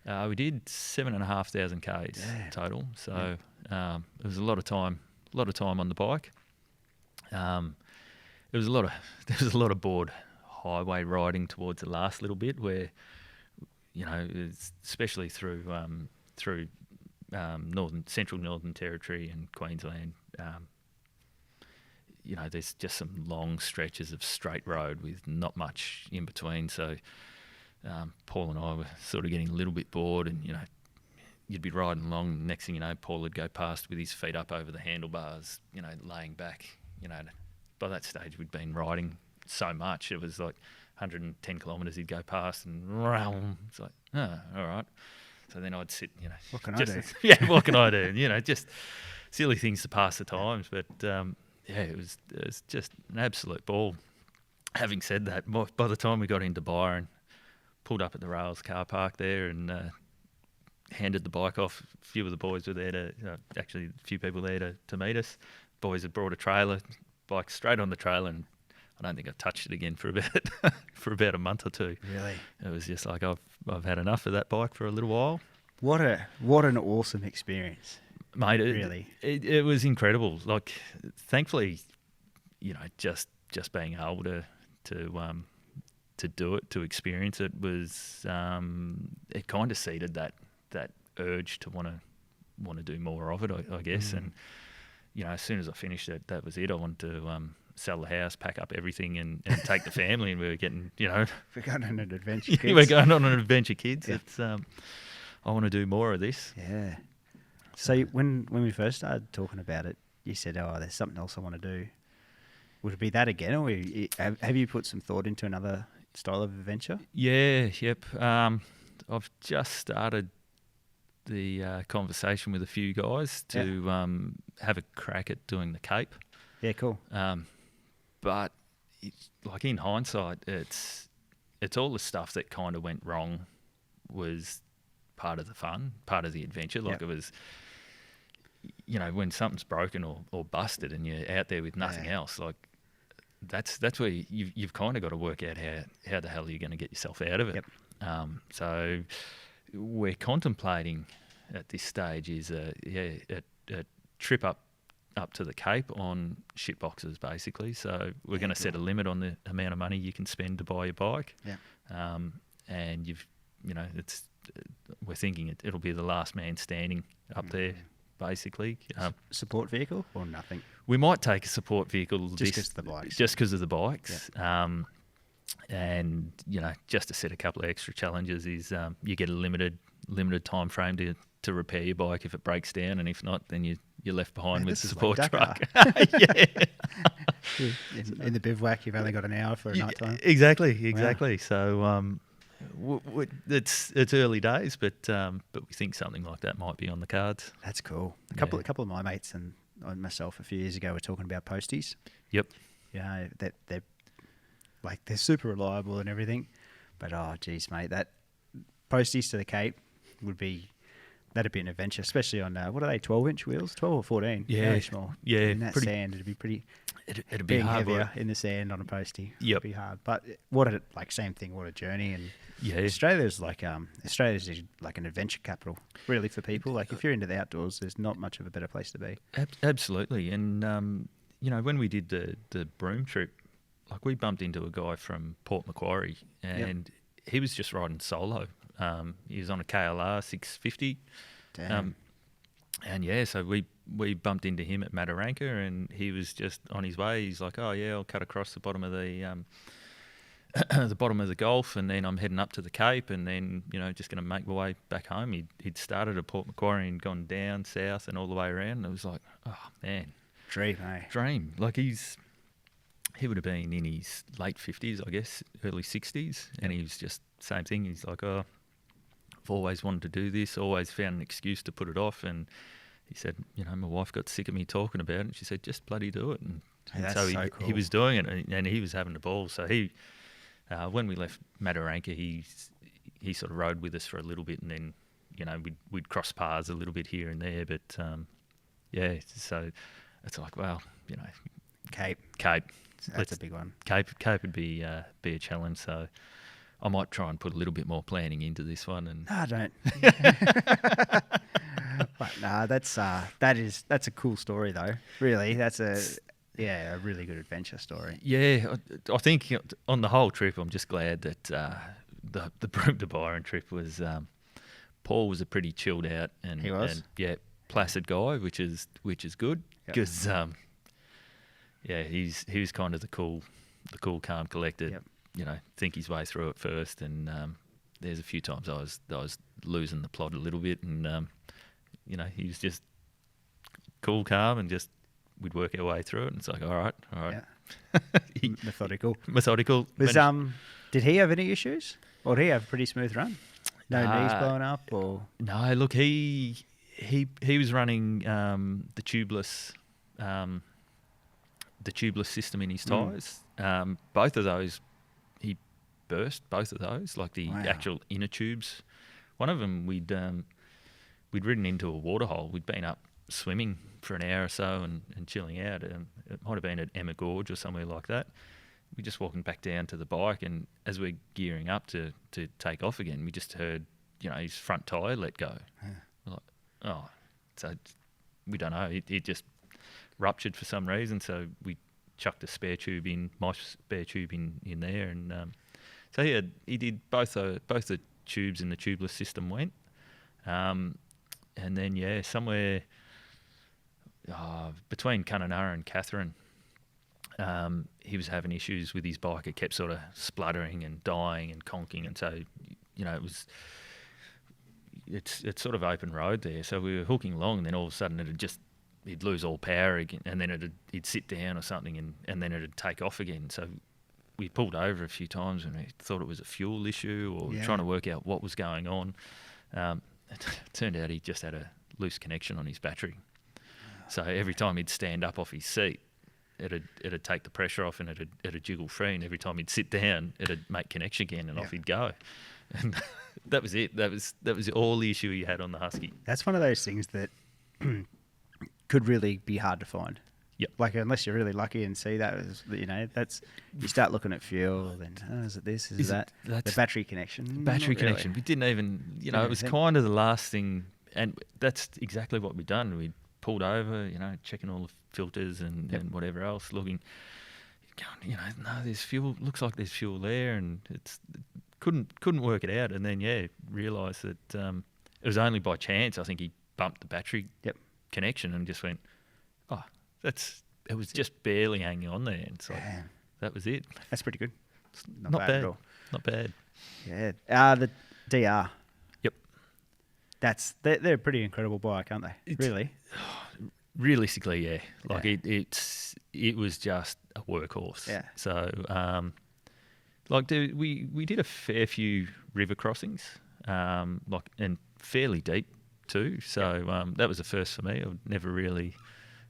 We did 7,500 k's total. So it was a lot of time on the bike. There was a lot of bored highway riding towards the last little bit, where especially through central Northern Territory and Queensland. there's just some long stretches of straight road with not much in between. So Paul and I were sort of getting a little bit bored, and you'd be riding along. Next thing you know, Paul would go past with his feet up over the handlebars, laying back. By that stage we'd been riding so much, it was like 110 kilometres he'd go past, and it's like, oh, all right. So then I'd sit, What can I do? Yeah, what can I do? Just silly things to pass the times. But it was just an absolute ball. Having said that, by the time we got into Byron, pulled up at the Rails car park there and handed the bike off. A few of the boys were there actually a few people there to meet us. Boys had brought a trailer, bike straight on the trailer, and I don't think I touched it again for about a month or two. Really? It was just like I've had enough of that bike for a little while. What an awesome experience, mate! Really, it was incredible. Like, thankfully, just being able to do it, to experience it, was it kind of seeded that urge to want to do more of it, I guess. And as soon as I finished it, that was it. I wanted to sell the house, pack up everything, and take the family. And we were getting, we're going on an adventure. Kids. We're going on an adventure, kids. Yeah. It's I want to do more of this. Yeah. So when we first started talking about it, you said, "Oh, there's something else I want to do." Would it be that again, or have you put some thought into another style of adventure? Yeah. Yep. I've just started the conversation with a few guys to have a crack at doing the Cape. Yeah, cool. But like in hindsight, it's all the stuff that kind of went wrong was part of the fun, part of the adventure. Like it was, when something's broken or busted and you're out there with nothing else, like that's where you've kind of got to work out how the hell you're going to get yourself out of it. Yep. So we're contemplating at this stage is a trip up to the Cape on shit boxes, basically. So we're going to set a limit on the amount of money you can spend to buy your bike. Yeah. And we're thinking it'll be the last man standing up there, basically. Support vehicle or nothing? We might take a support vehicle just because of the bikes. Just because of the bikes. Yeah. And just to set a couple of extra challenges is you get a limited time frame to repair your bike if it breaks down, and if not, then you're left behind with the support truck. Yeah. In the bivouac, you've only got an hour for a night time. Exactly. Wow. So it's early days, but we think something like that might be on the cards. That's cool. A couple of my mates and myself a few years ago were talking about posties. Yep. That they're super reliable and everything, but oh geez, mate, that posties to the Cape that'd be an adventure, especially on what are they, 12-inch wheels, 12 or 14? Yeah, very small. Yeah, in that sand, it'd be pretty. It'd be hard heavier work. In the sand on a postie. Yep. It'd be hard, but same thing. What a journey! And Australia's like an adventure capital, really, for people. Like if you're into the outdoors, there's not much of a better place to be. Absolutely, and when we did the Broome trip, like we bumped into a guy from Port Macquarie, and he was just riding solo. He was on a KLR 650. Damn. So we bumped into him at Mataranka, and he was just on his way. He's like, "Oh yeah, I'll cut across the bottom of the the bottom of the Gulf, and then I'm heading up to the Cape, and then just going to make my way back home." He'd started at Port Macquarie and gone down south and all the way around. And it was like, oh man, dream, eh? Dream. Like he would have been in his late 50s, I guess, early 60s, and he was just same thing. He's like, "Oh, I've always wanted to do this, always found an excuse to put it off." And he said, my wife got sick of me talking about it, and she said, "Just bloody do it." And so cool. he was doing it, and he was having the ball. So he, when we left Mataranka, he sort of rode with us for a little bit, and then we'd cross paths a little bit here and there. But so it's like, well, Cape. That's a big one. Cape would be a challenge. So I might try and put a little bit more planning into this one. And no, don't. But no, that's a cool story though. Really, that's a really good adventure story. Yeah, I think on the whole trip, I'm just glad that the Broome to Byron trip was. Paul was a pretty chilled out and placid guy, which is good because yeah, he was kind of the cool, calm, collected. Yep. You know, think his way through it first. And there's a few times I was losing the plot a little bit, and you know, he was just cool, calm, and just we'd work our way through it. And it's like, all right. Yeah. Methodical. Methodical. Was did he have any issues, or did he have a pretty smooth run? No knees blowing up, or no? Look, he was running the tubeless system in his tyres. Both of those, he burst both of those, like the actual inner tubes. One of them we'd ridden into a waterhole. We'd been up swimming for an hour or so and chilling out. It might have been at Emma Gorge or somewhere like that. We're just walking back down to the bike, and as we're gearing up to take off again, we just heard, you know, his front tyre let go. Yeah. We're like, oh, so we don't know. It just ruptured for some reason, so we chucked a spare tube in, my spare tube in there, and so he did both the tubes in the tubeless system went, and then somewhere between Kununurra and Catherine, he was having issues with his bike. It kept sort of spluttering and dying and conking, and so, you know, it's sort of open road there. So we were hooking along, and then all of a sudden he'd lose all power again, and then he'd sit down or something, and then it'd take off again. So we pulled over a few times, and we thought it was a fuel issue, or trying to work out what was going on. It turned out he just had a loose connection on his battery. So every time he'd stand up off his seat, it'd take the pressure off, and it'd jiggle free, and every time he'd sit down, it'd make connection again, and off he'd go. And that was it. That was all the issue he had on the Husky. That's one of those things that could really be hard to find. Yep. Like, unless you're really lucky and see that, you know, you start looking at fuel, then, is it this, is that? The battery connection. Battery connection. Really. We didn't even, you know, it was kind of the last thing, and that's exactly what we'd done. We pulled over, you know, checking all the filters and whatever else, looking, going, you know, no, there's fuel, looks like there's fuel there, and couldn't work it out, and then realised that it was only by chance. I think he bumped the battery connection and just went, oh, it was just barely hanging on there, and so that was it. That's pretty good. It's not bad at all. Not bad. Yeah. The DR. Yep. They're a pretty incredible bike, aren't they? Really? Realistically, yeah. Like it was just a workhorse. Yeah. So we did a fair few river crossings, and fairly deep too. So that was the first for me. I've never really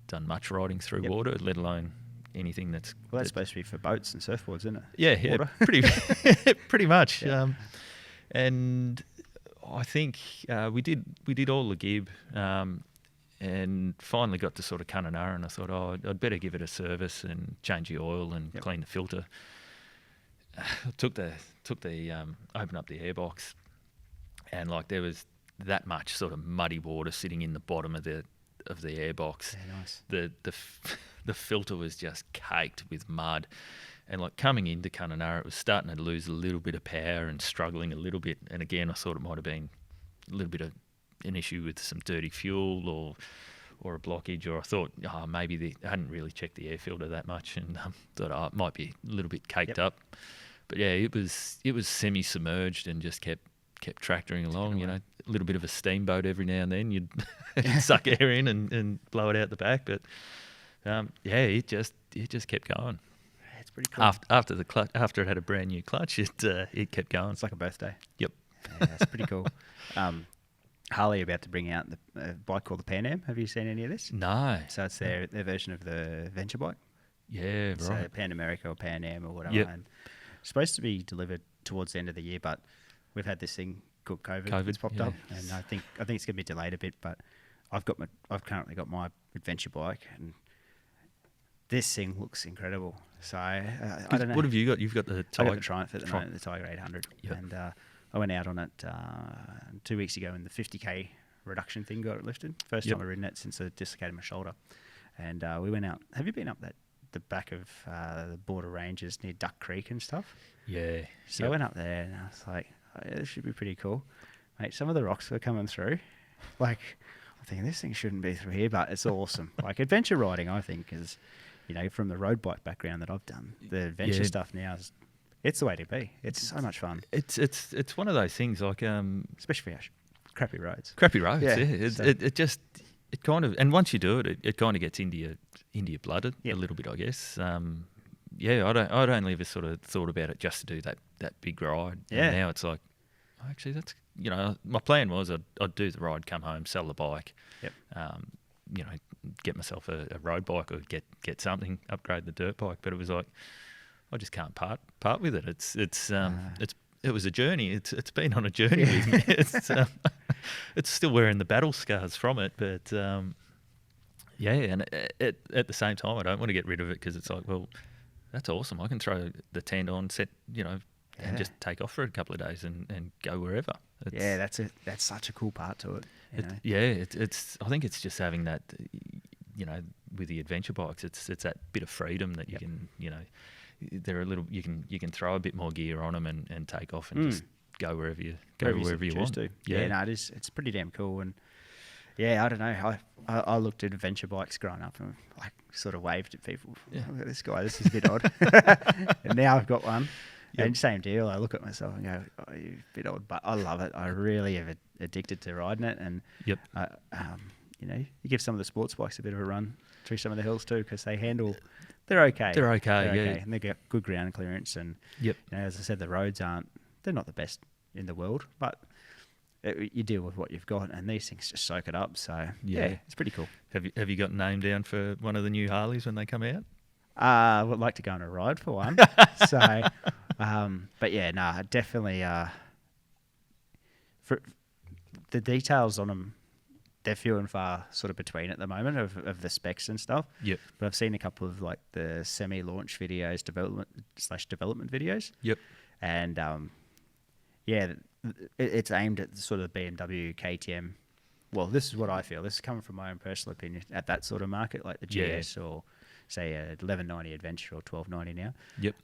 done much riding through water, let alone anything that's... Well, that's supposed to be for boats and surfboards, isn't it? Yeah, pretty much. Yeah. And I think we did all the Gib, and finally got to sort of Kununurra, and I thought, I'd better give it a service and change the oil and clean the filter. Took the opened up the airbox, and like there was that much sort of muddy water sitting in the bottom of the airbox. Yeah, nice. The filter was just caked with mud, and like coming into Kununurra, it was starting to lose a little bit of power and struggling a little bit. And again, I thought it might have been a little bit of an issue with some dirty fuel or a blockage, or I thought maybe I hadn't really checked the air filter that much, and thought it might be a little bit caked up. But yeah, it was semi-submerged and just kept tractoring along. You know, a little bit of a steamboat every now and then. You'd suck air in and blow it out the back. But it just kept going. It's pretty cool. After it had a brand new clutch, it kept going. It's like a birthday. Yep. Yeah, it's pretty cool. Harley are about to bring out the bike called the Pan Am. Have you seen any of this? No. So it's their version of the Venture bike. Yeah, right. So Pan America or Pan Am or whatever. Yep. And it's supposed to be delivered towards the end of the year, but we've had this thing called COVID that's popped up, and I think it's going to be delayed a bit. But I've currently got my adventure bike, and this thing looks incredible. So I don't know. What have you got? You've got the Tiger. I got the Triumph at the moment, the Tiger 800, and I went out on it 2 weeks ago, and the 50k reduction thing got it lifted. First time I've ridden it since I dislocated my shoulder, and we went out. Have you been up the back of the border ranges near Duck Creek and stuff? Yeah. So I went up there, and I was like, this should be pretty cool. Mate, some of the rocks were coming through. Like, I'm thinking, this thing shouldn't be through here, but it's awesome. Like, adventure riding, I think, is you know, from the road bike background that I've done, the adventure stuff now it's the way to be. It's so much fun. It's one of those things like Especially for our crappy roads. crappy roads. Yeah, Yeah, so- it kind of, and once you do it, it kind of gets into your blood Yep. a little bit, I guess. I'd only ever sort of thought about it just to do that big ride. Yeah. And now it's like, actually, that's, you know, my plan was I'd do the ride, come home, sell the bike. Yep. You know, get myself a road bike or get something, upgrade the dirt bike. But it was like, I just can't part with it. It was a journey. It's been on a journey with me. It's still wearing the battle scars from it, but yeah. And at the same time, I don't want to get rid of it because it's like, well, that's awesome. I can throw the tent on, set, you know, and just take off for a couple of days and go wherever. That's such a cool part to it. You know? It's. I think it's just having that, you know, with the adventure bikes, it's that bit of freedom that you can, you know, they're a little. You can throw a bit more gear on them and take off and just go wherever you want. To. Yeah, no, it's pretty damn cool. And yeah, I don't know. I looked at adventure bikes growing up and like sort of waved at people. Yeah. Look at this guy. This is a bit odd. And now I've got one. Yep. And same deal. I look at myself and go, "Oh, you're a bit odd," but I love it. I really am addicted to riding it. And Yep. you know, you give some of the sports bikes a bit of a run through some of the hills too because they handle. They're okay. They're okay, yeah. And they get good ground clearance. And Yep. you know, as I said, the roads they're not the best in the world, but you deal with what you've got, and these things just soak it up. So yeah, it's pretty cool. Have you got a name down for one of the new Harleys when they come out? I would like to go on a ride for one. So, but yeah, definitely. For the details on them, they're few and far sort of between at the moment of the specs and stuff. Yep. But I've seen a couple of like the semi-launch videos, development videos. Yep. And it's aimed at sort of the BMW KTM. Well, this is what I feel. This is coming from my own personal opinion at that sort of market, like the GS or say a 1190 Adventure or 1290 now. Yep.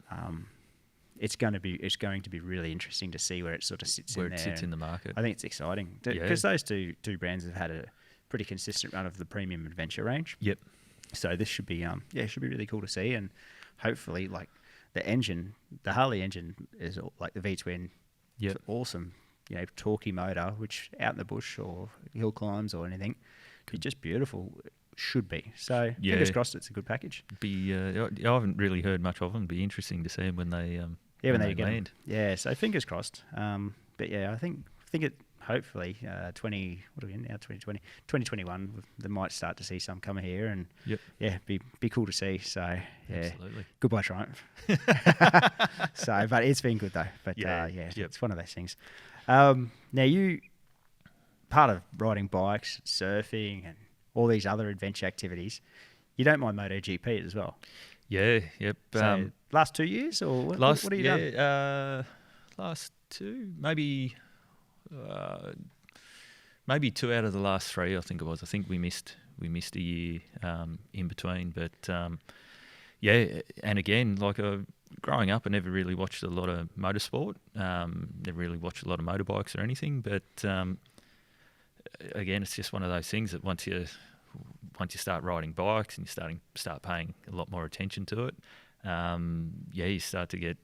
It's going to be really interesting to see where it sort of sits in there. Where it sits in the market. I think it's exciting because those two brands have had a pretty consistent run of the premium adventure range. Yep. So this should be it should be really cool to see, and hopefully like the engine, the Harley engine is like the V-twin. Yep. It's awesome, you know, torquey motor, which out in the bush or hill climbs or anything, could be just beautiful. Should be. So fingers crossed, it's a good package. I haven't really heard much of them. Be interesting to see them when they when they land. Yeah, so fingers crossed. But yeah, I think it hopefully 2021 they might start to see some come here and be cool to see. So yeah, Absolutely. Goodbye Triumph. So, but it's been good though. But it's one of those things. Now you part of riding bikes, surfing, and all these other adventure activities. You don't mind MotoGP as well. Yeah. Yep. So last 2 years or what have you done? Last two, maybe 2 out of the last 3. I think it was. I think we missed a year in between, but and again, like growing up, I never really watched a lot of motorsport. Never really watched a lot of motorbikes or anything, but again, it's just one of those things that once you start riding bikes and you start paying a lot more attention to it, you start to get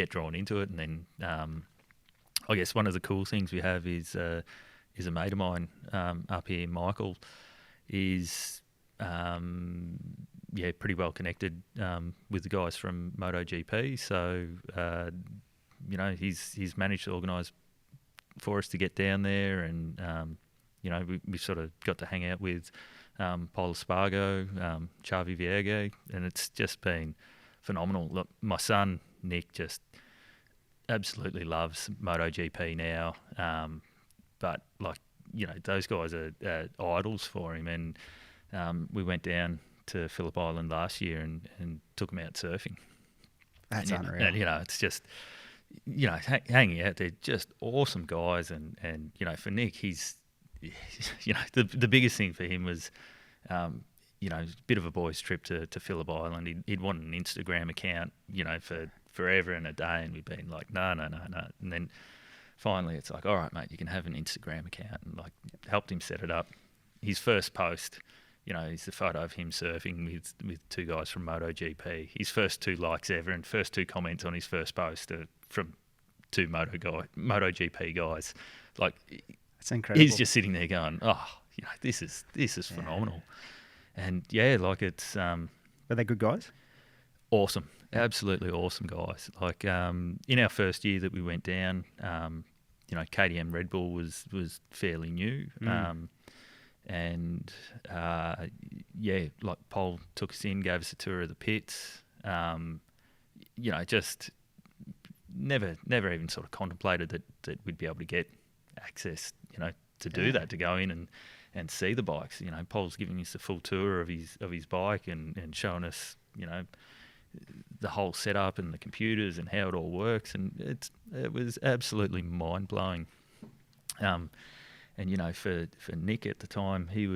drawn into it, and then I guess one of the cool things we have is a mate of mine up here, Michael, is pretty well connected with the guys from MotoGP. So he's managed to organise for us to get down there, and we sort of got to hang out with Paul Espargo, Xavi Vierge, and it's just been phenomenal. Look, my son Nick just absolutely loves MotoGP now, but those guys are idols for him, and we went down to Phillip Island last year and took him out surfing. That's unreal. And it's just hanging out there, just awesome guys, and for Nick, he's the biggest thing for him was a bit of a boys' trip to Phillip Island. He'd want an Instagram account, for forever and a day, and we've been like, no. And then finally it's like, all right, mate, you can have an Instagram account, and like helped him set it up. His first post It's the photo of him surfing with two guys from MotoGP. His first 2 likes ever and first 2 comments on his first post are from 2 MotoGP guys. Like, it's incredible. He's just sitting there going, this is phenomenal. And yeah, like it's Are they good guys? awesome, absolutely awesome guys. Like in our first year that we went down, KTM Red Bull was fairly new. And like Paul took us in, gave us a tour of the pits. Just never even sort of contemplated that we'd be able to get access, to do that, to go in and see the bikes. Paul's giving us a full tour of his bike and showing us, the whole setup and the computers and how it all works, and it was absolutely mind blowing. And for Nick at the time, he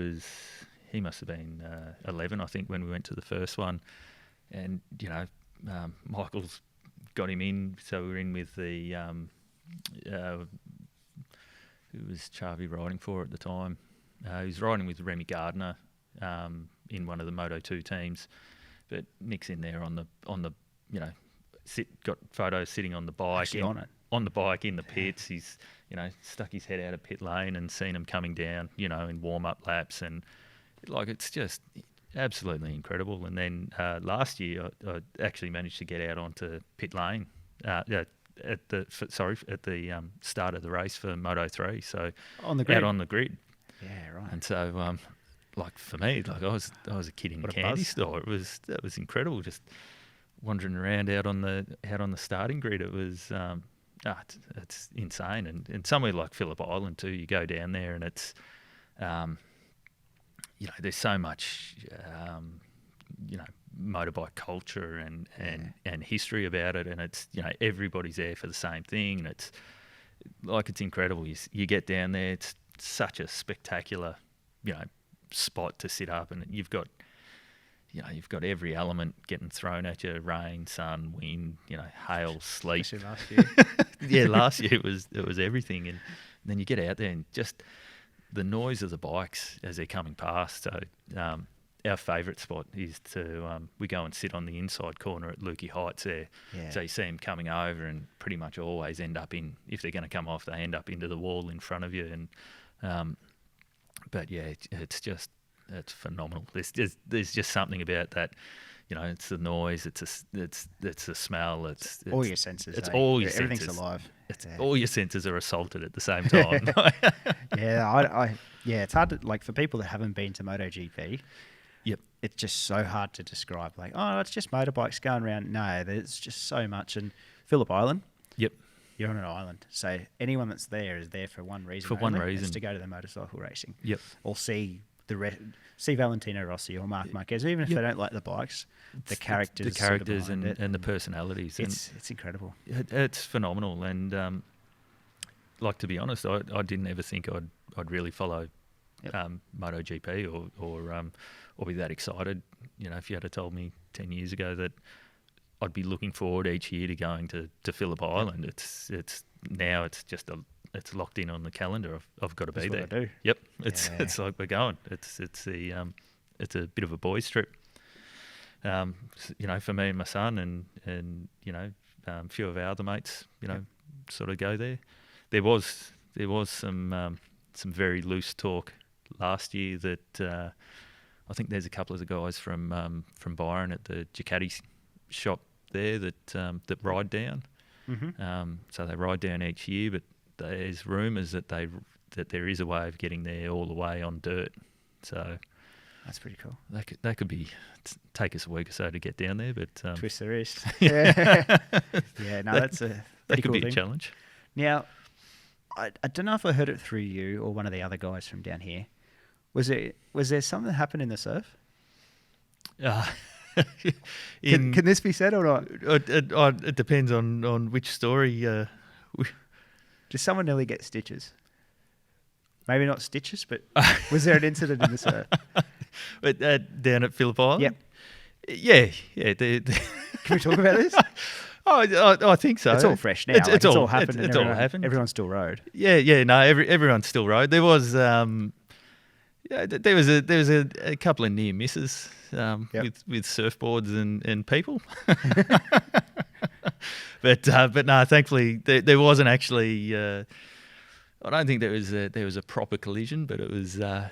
must have been 11, I think, when we went to the first one. And Michael's got him in, so we were in with the who was Charvy riding for at the time. He was riding with Remy Gardner in one of the Moto2 teams, but Nick's in there on the got photos sitting on the bike, on the bike in the pits. He's stuck his head out of pit lane and seen him coming down, in warm-up laps, and like it's just absolutely incredible. And then last year I actually managed to get out onto pit lane at the start of the race for Moto3, so on the grid. Out on the grid. Yeah, right. And so like for me, like I was a kid in a candy store. That was incredible, just wandering around out on the starting grid. It was it's insane. And somewhere like Phillip Island too, you go down there and it's there's so much motorbike culture and history about it, and it's everybody's there for the same thing, and it's incredible. You get down there, it's such a spectacular spot to sit up, and you've got every element getting thrown at you: rain, sun, wind, hail, sleet. Especially last year. Yeah, last year it was everything, and then you get out there and just the noise of the bikes as they're coming past. So our favourite spot is we go and sit on the inside corner at Lukey Heights there. Yeah. So you see them coming over and pretty much always end up if they're going to come off, they end up into the wall in front of you. And but yeah, it's phenomenal. There's just something about that. It's the noise, it's the smell, it's all your senses. It's all your everything's senses. alive. All your senses are assaulted at the same time. It's hard to, for people that haven't been to MotoGP. Yep. It's just so hard to describe. It's just motorbikes going around. No, there's just so much. And Phillip Island. Yep. You're on an island, so anyone that's there is there for one reason. It's to go to the motorcycle racing. Yep. Or see Valentino Rossi or Marc Marquez, even if they don't like the bikes, the characters and the personalities. It's incredible. It's phenomenal, and to be honest, I didn't ever think I'd really follow MotoGP or be that excited. If you had told me 10 years ago that I'd be looking forward each year to going to Phillip Island, it's locked in on the calendar. I've got to be there. What I do. Yep, it's like we're going. It's a bit of a boys' trip. For me and my son, and a few of our other mates, sort of go there. There was some very loose talk last year that I think there's a couple of the guys from Byron at the Ducati shop there that ride down. Mm-hmm. So they ride down each year, but there's rumours that there is a way of getting there all the way on dirt. So that's pretty cool. That could take us a week or so to get down there, but twist the wrist. Yeah. That's a that could cool be thing. a challenge. Now, I don't know if I heard it through you or one of the other guys from down here. Was there something that happened in the surf? Can this be said or not? It depends on which story. Did someone nearly get stitches? Maybe not stitches, but was there an incident in the surf? Down at Phillip Island? Yep. Yeah. Can we talk about this? I think so. It's all fresh now. It's all happened. It's all happened. Everyone still rode. Yeah. No, everyone still rode. There was, Yeah, there was a couple of near misses Yep. with surfboards and people, but no, thankfully there wasn't actually. I don't think there was a proper collision, but it was A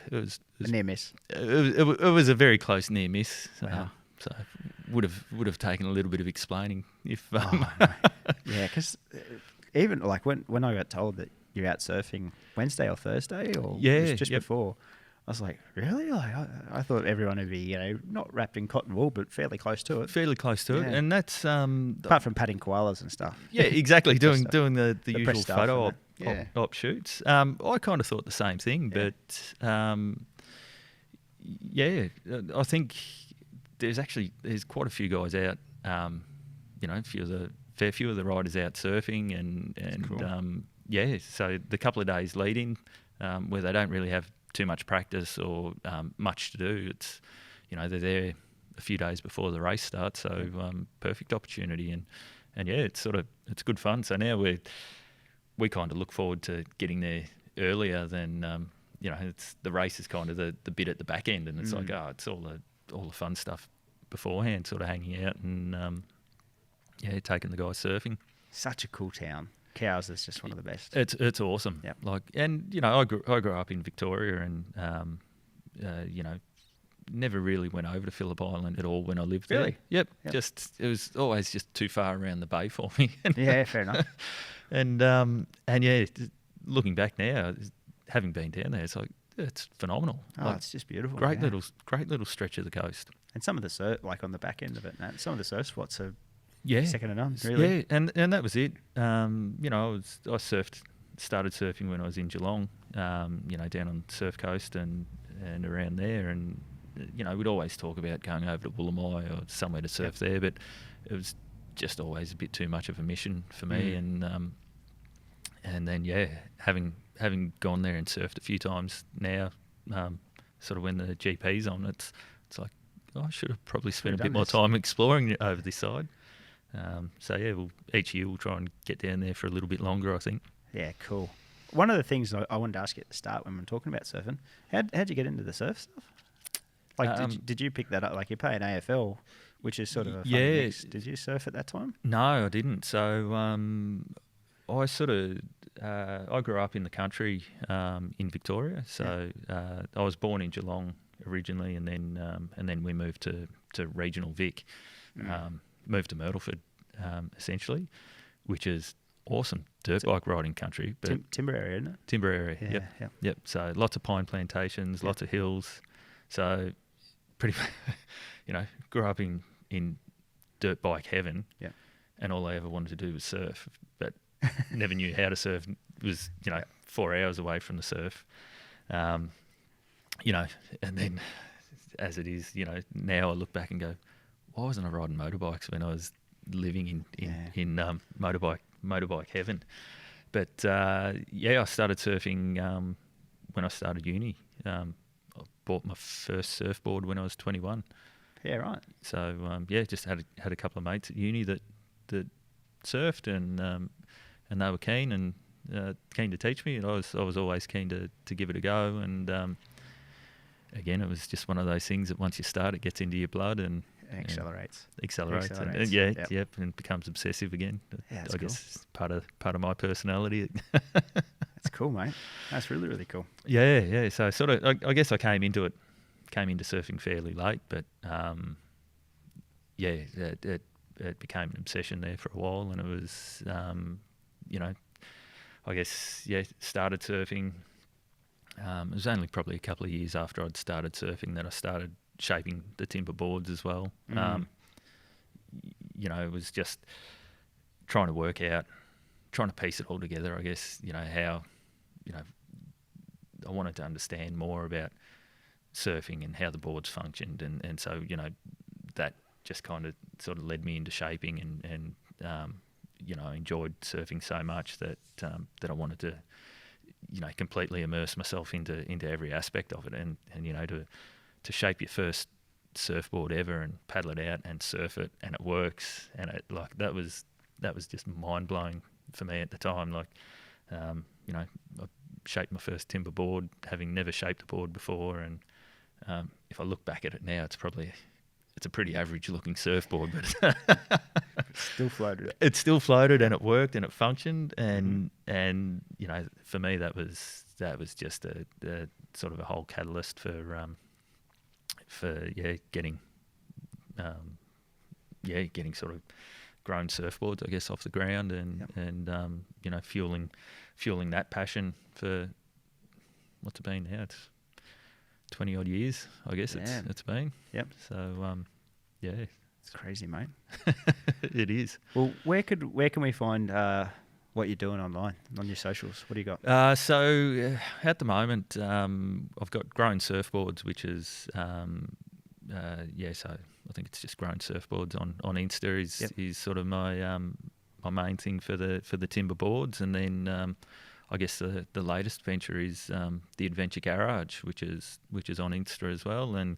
near miss. it was a very close near miss. Wow. So would have taken a little bit of explaining if. Oh, no. Yeah, because even like when I got told that you're out surfing Wednesday or Thursday, or Yeah, it was just yep. before, I was like, really? Like I thought everyone would be, not wrapped in cotton wool, but fairly close to it. Fairly close to it, Yeah. and that's Apart from patting koalas and stuff. yeah, exactly Press doing stuff. doing the The usual press stuff photo and that. Yeah. op shoots. I kind of thought the same thing, Yeah. but yeah, I think there's quite a few guys out. Fair few of the riders out surfing, and cool. yeah. So the couple of days leading, where they don't really have too much practice or much to do, it's they're there a few days before the race starts, so perfect opportunity, and yeah, it's good fun. So now we kind of look forward to getting there earlier than it's the race is kind of the bit at the back end, and it's like it's all the fun stuff beforehand, sort of hanging out and taking the guys surfing. Such a cool town. Cows is just one of the best. It's awesome. Yep. I grew up in Victoria, and never really went over to Phillip Island at all when I lived Really? there. Yep. Yep. It was always just too far around the bay for me. Yeah, fair enough. And yeah, looking back now, having been down there, it's like it's phenomenal. Oh, Like, it's just beautiful. great yeah. little stretch of the coast. And some of the surf, like on the back end of it, some of the surf spots are Yeah, second to none. Really. Yeah, and that was it. I started surfing when I was in Geelong. Down on Surf Coast and around there, and we'd always talk about going over to Woolamai or somewhere to surf there, but it was just always a bit too much of a mission for me. And then having gone there and surfed a few times now, sort of when the GP's on, it's like I should have probably spent a bit done more this. time exploring over this side. So yeah, each year we'll try and get down there for a little bit longer, I think. Yeah, cool. One of the things I wanted to ask you at the start when we were talking about surfing, how'd you get into the surf stuff? Like, did you pick that up? Like, you're playing AFL, which is sort of a fun mix. Did you surf at that time? No, I didn't. So I grew up in the country in Victoria. So I was born in Geelong originally, and then we moved to regional Vic, moved to Myrtleford essentially, which is awesome dirt bike riding country. But Timber area, isn't it? Timber area, Yeah, yep. So lots of pine plantations, lots of hills. So pretty, grew up in dirt bike heaven. Yeah. And all I ever wanted to do was surf, but never knew how to surf. It was 4 hours away from the surf, and then as it is, now I look back and go, why wasn't I riding motorbikes when I was living in motorbike heaven? But I started surfing when I started uni. I bought my first surfboard when I was 21. Yeah, right. So just had a couple of mates at uni that surfed, and they were keen to teach me, and I was always keen to give it a go. And again, it was just one of those things that once you start, it gets into your blood and Accelerates. And Yep. and becomes obsessive again. Yeah, that's I cool. guess it's part of my personality. That's cool, mate. That's really, really cool. Yeah. So sort of, I guess I came into surfing fairly late, but it became an obsession there for a while, and it was, I guess, started surfing. It was only probably a couple of years after I'd started surfing that I started shaping the timber boards as well. It was just trying to piece it all together, I guess, how, I wanted to understand more about surfing and how the boards functioned, and so that just kind of sort of led me into shaping, and I enjoyed surfing so much that I wanted to completely immerse myself into every aspect of it, and to shape your first surfboard ever and paddle it out and surf it and it works, and it that was just mind blowing for me at the time. I shaped my first timber board, having never shaped a board before. And if I look back at it now, it's a pretty average looking surfboard, but It still floated. it still floated and it worked and it functioned. And you know, for me, that was just a sort of a whole catalyst for getting sort of grown surfboards, I guess, off the ground, and you know, fueling that passion for what's it been now? It's 20 odd years, I guess. It's been. Yep. So yeah, It's crazy, mate. it is. Well, where can we find what you're doing online on your socials? What do you got? So at the moment, I've got Grown Surfboards, which is so I think it's just Grown Surfboards on Insta is sort of my my main thing for the timber boards. And then I guess the latest venture is the Adventure Garage, which is on Insta as well. And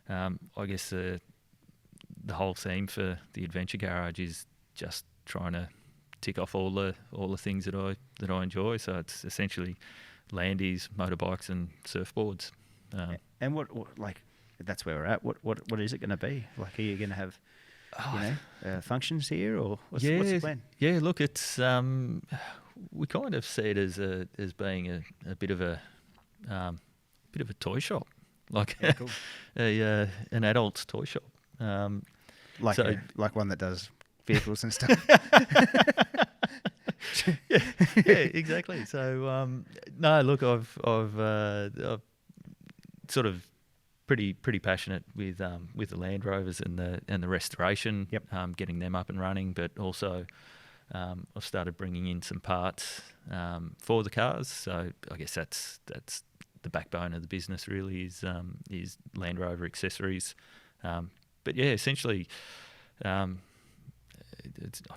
I guess the whole theme for the Adventure Garage is just trying to tick off all the things that I enjoy. So it's essentially landies, motorbikes, and surfboards. And what like that's where we're at. What is it going to be? Like, are you going to have functions here, or what's the plan? Yeah, look, it's we kind of see it as being a bit of a toy shop, like Cool. an adult's toy shop. Like one that does vehicles and stuff. yeah, exactly. So no, look, I've sort of pretty passionate with the Land Rovers and the restoration, getting them up and running, but also I've started bringing in some parts for the cars. So I guess that's the backbone of the business really is Land Rover accessories. But yeah, essentially, I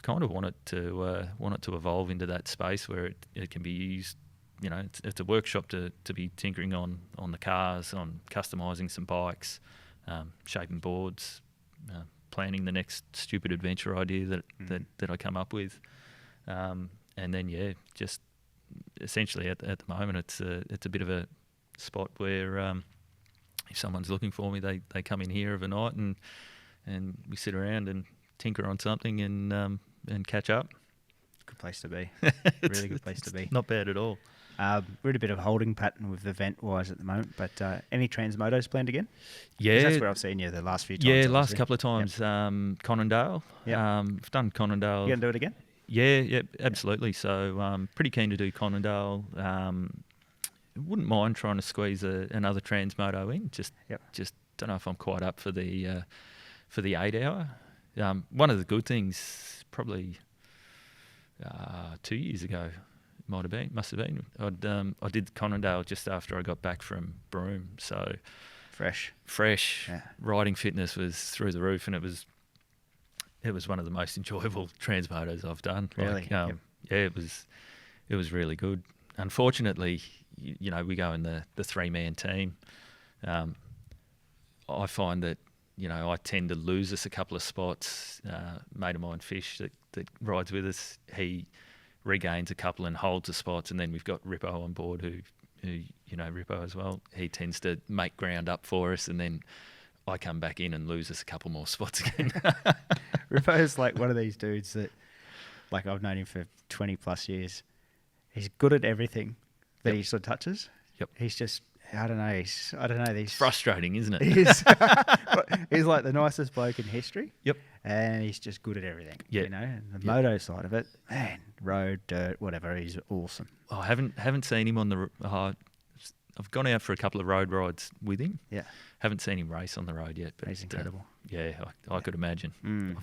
kind of want it to evolve into that space where it can be used. You know, it's a workshop to be tinkering on the cars, on customising some bikes, shaping boards, planning the next stupid adventure idea that I come up with, and then just essentially at the moment it's a bit of a spot where if someone's looking for me, they come in here overnight and we sit around and tinker on something and catch up. Good place to be. Really good place to be. Not bad at all. We're in a bit of a holding pattern with event-wise at the moment, but any Transmotos planned again? Yeah. That's where I've seen you the last few times. Yeah, obviously. last couple of times. Conondale. Yep. I've done Conondale. You going to do it again? Yeah, absolutely. So pretty keen to do Conondale. Wouldn't mind trying to squeeze another Transmoto in. Just don't know if I'm quite up for the 8 hour. One of the good things, probably 2 years ago, must have been. I did Conondale just after I got back from Broome, so fresh. Yeah. Riding fitness was through the roof, and it was one of the most enjoyable Transmotos I've done. Really? Yeah, it was really good. Unfortunately, you know, we go in the 3-man team. I find that, you know, I tend to lose us a couple of spots. Mate of mine, Fish, that rides with us, he regains a couple and holds the spots, and then we've got Rippo on board who you know, Rippo as well. He tends to make ground up for us, and then I come back in and lose us a couple more spots again. Rippo's like one of these dudes that, like, I've known him for 20 plus years. He's good at everything that he sort of touches. Yep. He's just, I don't know. It's frustrating, isn't it? He's like the nicest bloke in history. Yep. And he's just good at everything. Yeah. You know, and the moto side of it, man, road, dirt, whatever, he's awesome. I haven't seen him on the. I've gone out for a couple of road rides with him. Yeah. Haven't seen him race on the road yet. But he's incredible. I could imagine.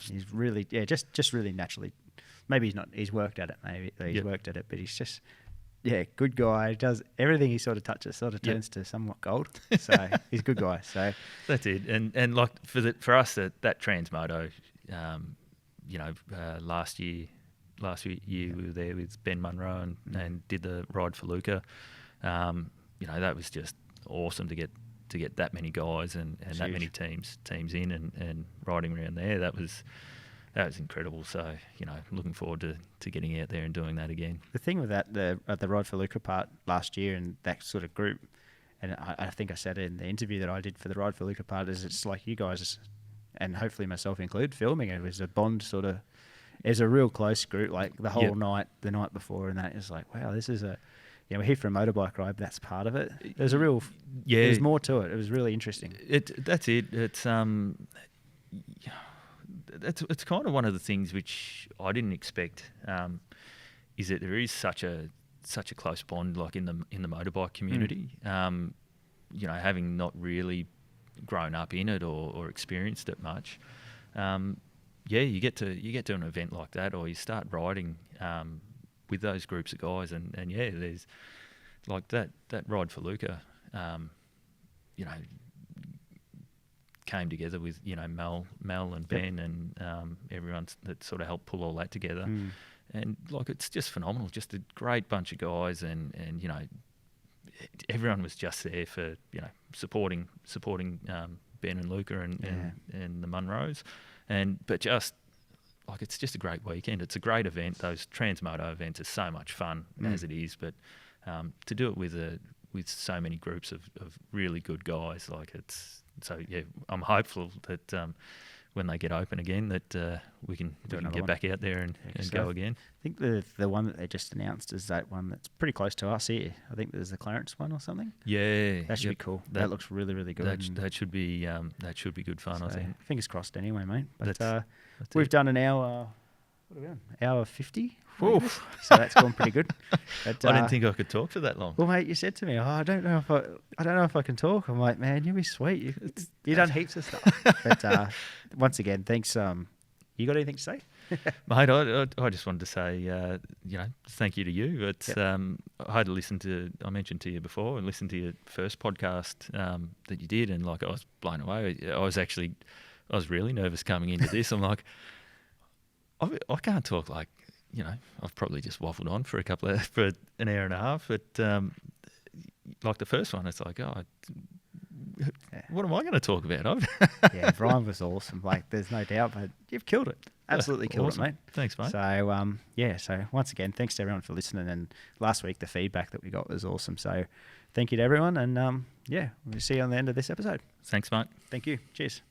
He's really, just really naturally. Maybe he's not. He's worked at it. Maybe he's worked at it, but he's just. Yeah, good guy. Does everything he sort of touches sort of turns to somewhat gold. So he's a good guy. So that's it. And like for us that Transmoto, you know, last year we were there with Ben Munro and did the ride for Luca. You know, that was just awesome to get that many guys and that many teams in and riding around there. That was that was incredible. So, looking forward to getting out there and doing that again. The thing with that, the Ride for Luca part last year and that sort of group, and I think I said it in the interview that I did for the Ride for Luca part, is it's like you guys, and hopefully myself included, filming it was a bond sort of, it's a real close group, like the whole night, the night before, and that is like, wow, this is we're here for a motorbike ride, but that's part of it. There's a real, there's more to it. It was really interesting. That's it. It's kind of one of the things which I didn't expect, is that there is such a close bond, like in the motorbike community. Having not really grown up in it or experienced it much. You get to an event like that, or you start riding with those groups of guys, and there's like that Ride for Luca, came together with Mel and Ben and everyone that sort of helped pull all that together, and like it's just phenomenal, just a great bunch of guys, and everyone was just there for supporting Ben and Luca and the Munros, but just like it's just a great weekend. It's a great event. Those Transmoto events are so much fun as it is, but to do it with so many groups of really good guys, like it's so I'm hopeful that when they get open again, that we can get back out there and go again. I think the one that they just announced is that one that's pretty close to us here. I think there's the Clarence one or something. Yeah, that should be cool. That looks really, really good. That should be good fun. So, I think. Fingers crossed, anyway, mate. But we've done an hour. What are we on? Hour 50. So that's gone pretty good. But, I didn't think I could talk for that long. Well, mate, you said to me, I don't know if I can talk. I'm like, man, you'll be sweet. You've done heaps of stuff. But once again, thanks. You got anything to say? Mate, I just wanted to say, thank you to you. It's I had to listen to. I mentioned to you before, and listened to your first podcast that you did, and like I was blown away. I was really nervous coming into this. I'm like, I can't talk like. I've probably just waffled on for an hour and a half, but like the first one, it's like, what am I going to talk about? Brian was awesome. Like, there's no doubt, but you've killed it. Absolutely killed it, mate. Thanks, mate. So, so once again, thanks to everyone for listening. And last week, the feedback that we got was awesome. So thank you to everyone. And we'll see you on the end of this episode. Thanks, mate. Thank you. Cheers.